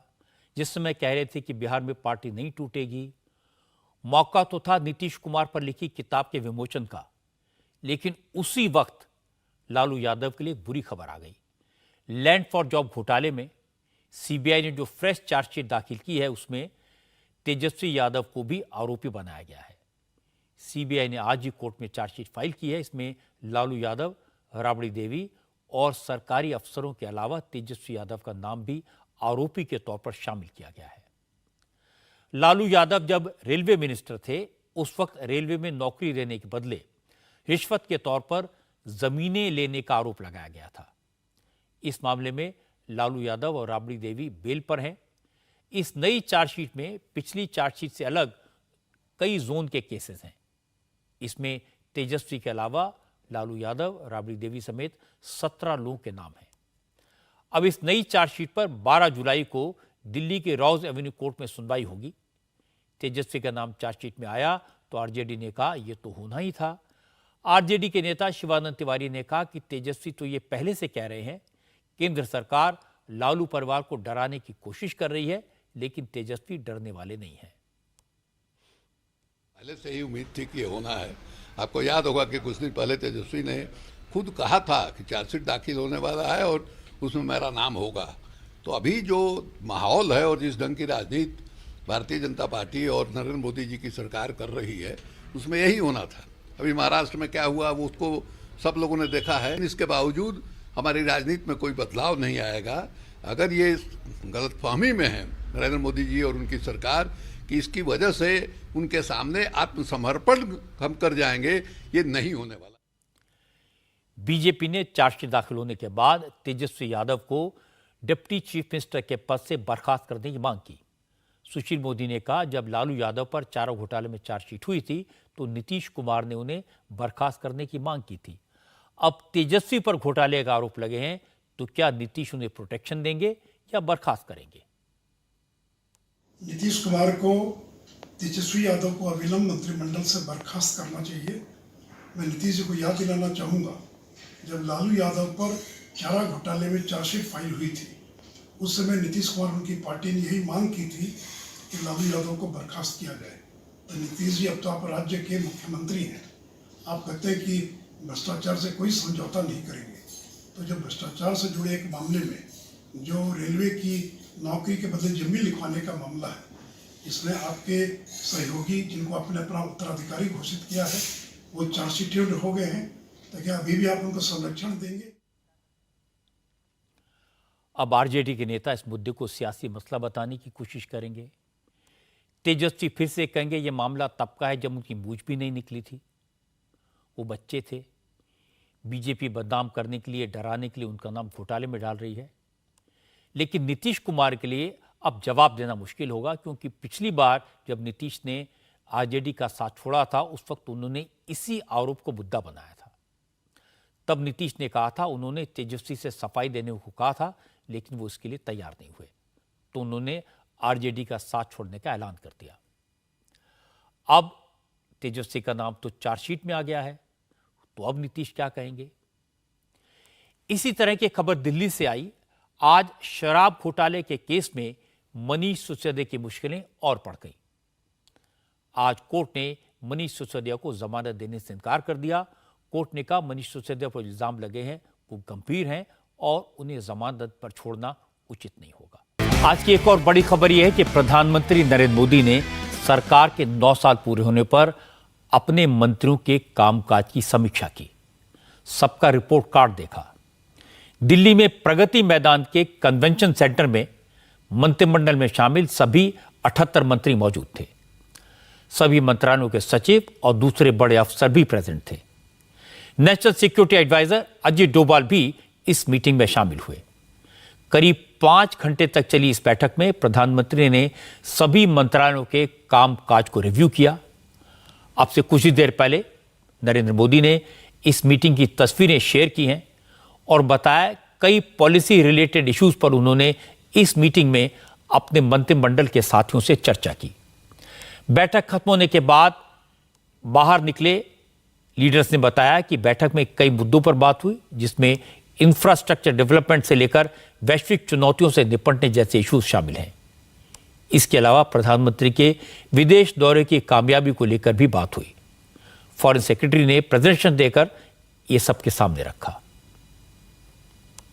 जिस समय कह रहे थे कि बिहार में पार्टी नहीं टूटेगी, मौका तो था नीतीश कुमार पर लिखी किताब के विमोचन का। लेकिन उसी वक्त लालू यादव के लिए एक बुरी खबर आ गई। लैंड फॉर जॉब घोटाले में सीबीआई ने जो फ्रेश चार्जशीट दाखिल की है, उसमें तेजस्वी यादव को भी आरोपी बनाया गया है। सीबीआई ने आज ही कोर्ट में चार्जशीट फाइल की है। इसमें लालू यादव, राबड़ी देवी और सरकारी अफसरों के अलावा तेजस्वी यादव का नाम भी आरोपी के तौर पर शामिल किया गया है। लालू यादव जब रेलवे मिनिस्टर थे, उस वक्त रेलवे में नौकरी लेने के बदले रिश्वत के तौर पर जमीनें लेने का आरोप लगाया गया था। इस मामले में लालू यादव और राबड़ी देवी बेल पर हैं। इस नई चार्जशीट में पिछली चार्जशीट से अलग कई जोन के केसेस हैं। इसमें तेजस्वी के अलावा लालू यादव, राबड़ी देवी समेत 17 लोगों के नाम हैं। अब इस नई चार्जशीट पर 12 जुलाई को दिल्ली के रॉज एवेन्यू कोर्ट में सुनवाई होगी। तेजस्वी का नाम चार्जशीट में आया तो आरजेडी ने कहा यह तो होना ही था। आरजेडी के नेता शिवानंद तिवारी ने कहा कि तेजस्वी तो ये पहले से कह रहे हैं केंद्र सरकार लालू परिवार को डराने की कोशिश कर रही है, लेकिन तेजस्वी डरने वाले नहीं हैं। पहले से ही उम्मीद थी कि होना है। आपको याद होगा कि कुछ दिन पहले तेजस्वी ने खुद कहा था कि चार्जशीट दाखिल होने वाला है और उसमें मेरा नाम होगा। तो अभी जो माहौल है और जिस ढंग की राजनीति भारतीय जनता पार्टी और नरेंद्र मोदी जी की सरकार कर रही है, उसमें यही होना था। अभी महाराष्ट्र में क्या हुआ वो उसको सब लोगों ने देखा है। इसके बावजूद हमारी राजनीति में कोई बदलाव नहीं आएगा अगर ये गलतफहमी में है नरेंद्र मोदी जी और उनकी सरकार कि इसकी वजह से उनके सामने आत्मसमर्पण हम कर जाएंगे। ये नहीं होने वाला। बीजेपी ने चार्जशीट दाखिल होने के बाद तेजस्वी यादव को डिप्टी चीफ मिनिस्टर के पद से बर्खास्त करने की मांग की। सुशील मोदी ने कहा जब लालू यादव पर चारा घोटाले में चार्जशीट हुई थी तो नीतीश कुमार ने उन्हें बर्खास्त करने की मांग की थी। अब तेजस्वी पर घोटाले का आरोप लगे हैं तो क्या नीतीश उन्हें प्रोटेक्शन देंगे या बर्खास्त करेंगे? नीतीश कुमार को तेजस्वी यादव को अविलंब मंत्रिमंडल से बर्खास्त करना चाहिए। मैं नीतीश जी को याद दिलाना चाहूँगा जब लालू यादव पर चारा घोटाले में चार्जशीट फाइल हुई थी उस समय नीतीश कुमार उनकी पार्टी ने यही मांग की थी कि लालू यादव को बर्खास्त किया जाए। तो नीतीश जी अब तो आप राज्य के मुख्यमंत्री हैं, आप कहते हैं कि भ्रष्टाचार से कोई समझौता नहीं करेंगे। तो जब भ्रष्टाचार से जुड़े एक मामले में जो रेलवे की नौकरी के बदले जमीन लिखवाने का मामला है, इसमें आपके सहयोगी जिनको आपने अपना उत्तराधिकारी घोषित किया है वो चार्जशीटेड हो गए हैं, तो क्या अभी भी आप उनको संरक्षण देंगे? अब आरजेडी के नेता इस मुद्दे को सियासी मसला बताने की कोशिश करेंगे। तेजस्वी फिर से कहेंगे ये मामला तब का है जब उनकी मूंछ भी नहीं निकली थी, वो बच्चे थे। बीजेपी बदनाम करने के लिए, डराने के लिए उनका नाम घोटाले में डाल रही है। लेकिन नीतीश कुमार के लिए अब जवाब देना मुश्किल होगा, क्योंकि पिछली बार जब नीतीश ने आरजेडी का साथ छोड़ा था उस वक्त उन्होंने इसी आरोप को मुद्दा बनाया था। तब नीतीश ने कहा था, उन्होंने तेजस्वी से सफाई देने को कहा था, लेकिन वो इसके लिए तैयार नहीं हुए, तो उन्होंने आरजेडी का साथ छोड़ने का ऐलान कर दिया। अब तेजस्वी का नाम तो चार्जशीट में आ गया है, तो अब नीतीश क्या कहेंगे? इसी तरह की खबर दिल्ली से आई। आज शराब घोटाले के केस में मनीष सिसोदिया की मुश्किलें और बढ़ गई। आज कोर्ट ने मनीष सिसोदिया को जमानत देने से इनकार कर दिया। कोर्ट ने कहा मनीष सिसोदिया पर इल्जाम लगे हैं वो गंभीर हैं और उन्हें जमानत पर छोड़ना उचित नहीं होगा। आज की एक और बड़ी खबर यह है कि प्रधानमंत्री नरेंद्र मोदी ने सरकार के 9 साल पूरे होने पर अपने मंत्रियों के कामकाज की समीक्षा की, सबका रिपोर्ट कार्ड देखा। दिल्ली में प्रगति मैदान के कन्वेंशन सेंटर में मंत्रिमंडल में शामिल सभी 78 मंत्री मौजूद थे। सभी मंत्रालयों के सचिव और दूसरे बड़े अफसर भी प्रेजेंट थे। National security adviser Ajit Doval भी इस मीटिंग में शामिल हुए। करीब 5 घंटे तक चली इस बैठक में प्रधानमंत्री ने सभी मंत्रालयों के कामकाज को रिव्यू किया। अब से कुछ ही देर पहले नरेंद्र मोदी ने इस मीटिंग की तस्वीरें शेयर की हैं और बताया कई पॉलिसी रिलेटेड इश्यूज पर उन्होंने इस मीटिंग में अपने मंत्रिमंडल के साथियों से चर्चा की। बैठक खत्म होने के बाद बाहर निकले लीडर्स ने बताया कि बैठक में कई मुद्दों पर बात हुई, जिसमें इंफ्रास्ट्रक्चर डेवलपमेंट से लेकर वैश्विक चुनौतियों से निपटने जैसे इश्यूज शामिल हैं। इसके अलावा प्रधानमंत्री के विदेश दौरे की कामयाबी को लेकर भी बात हुई। फॉरेन सेक्रेटरी ने प्रेजेंटेशन देकर ये सबके सामने रखा।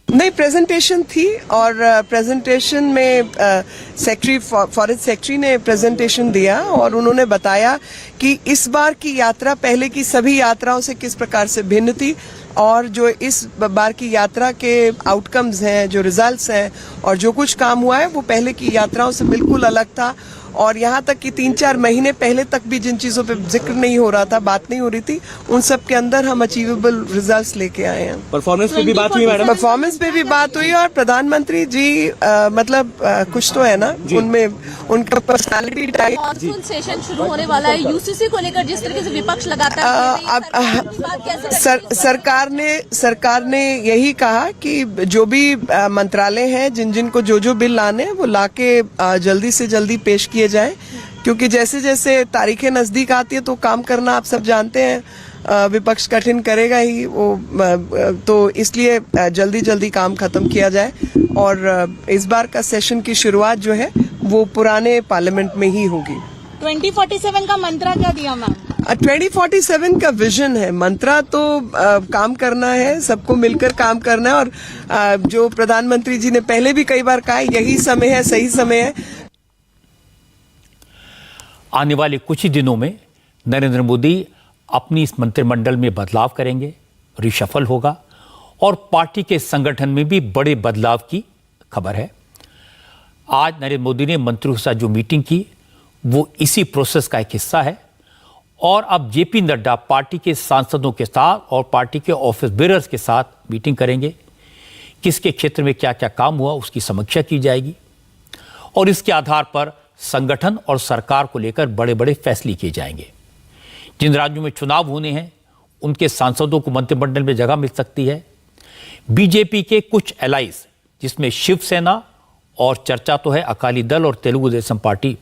नहीं, प्रेजेंटेशन थी और प्रेजेंटेशन में सेक्रेटरी फॉरेन सेक्रेटरी ने प्रेजेंटेशन दिया और उन्होंने बताया कि इस बार की यात्रा पहले की सभी यात्राओं से किस प्रकार से भिन्न थी और जो इस बार की यात्रा के आउटकम्स हैं, जो रिजल्ट्स हैं और जो कुछ काम हुआ है वो पहले की यात्राओं से बिल्कुल अलग था। और यहाँ तक कि 3-4 महीने पहले तक भी जिन चीज़ों पे जिक्र नहीं हो रहा था, बात नहीं हो रही थी, उन सब के अंदर हम अचीवेबल रिजल्ट्स लेके आए हैं। परफॉर्मेंस पे भी बात हुई मैडम? परफॉर्मेंस पे भी बात हुई और प्रधानमंत्री जी कुछ तो है ना उनमें, उनका पर्सनालिटी टाइप। मॉनसून सेशन शुरू होने वाला है, यूसीसी को लेकर जिस तरीके से विपक्ष लगाता है, सरकार ने यही कहा कि जो भी मंत्रालय हैं, जिनको जो बिल लाने हैं वो लाके जल्दी से जल्दी पेश किए जाए, क्योंकि जैसे जैसे तारीखें नजदीक आती है तो काम करना आप सब जानते हैं विपक्ष कठिन करेगा ही वो, तो इसलिए जल्दी जल्दी काम खत्म किया जाए। और इस बार का सेशन की शुरुआत जो है वो पुराने पार्लियामेंट में ही होगी। 2047 का मंत्रा क्या दिया मैम? 2047 का विजन है, मंत्रा तो काम करना है, सबको मिलकर काम करना है। और जो प्रधानमंत्री जी ने पहले भी कई बार कहा, यही समय है, सही समय है। आने वाले कुछ ही दिनों में नरेंद्र मोदी अपनी इस मंत्रिमंडल में बदलाव करेंगे, रिशफल होगा और पार्टी के संगठन में भी बड़े बदलाव की खबर है। आज नरेंद्र मोदी ने मंत्रियों के साथ जो मीटिंग की वो इसी प्रोसेस का एक हिस्सा है और अब जेपी नड्डा पार्टी के सांसदों के साथ और पार्टी के ऑफिस बेयरर्स के साथ मीटिंग करेंगे। किसके क्षेत्र में क्या क्या काम हुआ उसकी समीक्षा की जाएगी और इसके आधार पर संगठन और सरकार को लेकर बड़े बड़े फैसले किए जाएंगे। जिन राज्यों में चुनाव होने हैं उनके सांसदों को मंत्रिमंडल में जगह मिल सकती है। बीजेपी के कुछ एलाइज जिसमें शिवसेना और चर्चा तो है अकाली दल और तेलुगु देशम पार्टी,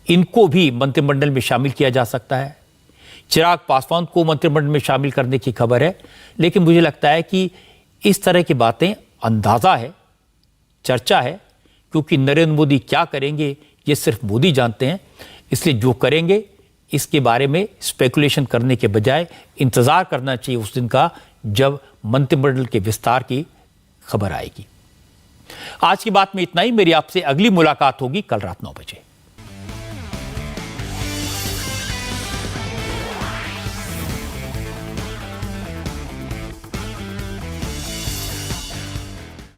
इनको भी मंत्रिमंडल में शामिल किया जा सकता है। चिराग पासवान को मंत्रिमंडल में शामिल करने की खबर है, लेकिन मुझे लगता है कि इस तरह की बातें अंदाजा है, चर्चा है, क्योंकि नरेंद्र मोदी क्या करेंगे ये सिर्फ मोदी जानते हैं। इसलिए जो करेंगे इसके बारे में स्पेकुलेशन करने के बजाय इंतजार करना चाहिए उस दिन का जब मंत्रिमंडल के विस्तार की खबर आएगी। आज की बात में इतना ही। मेरी आपसे अगली मुलाकात होगी कल रात 9 बजे।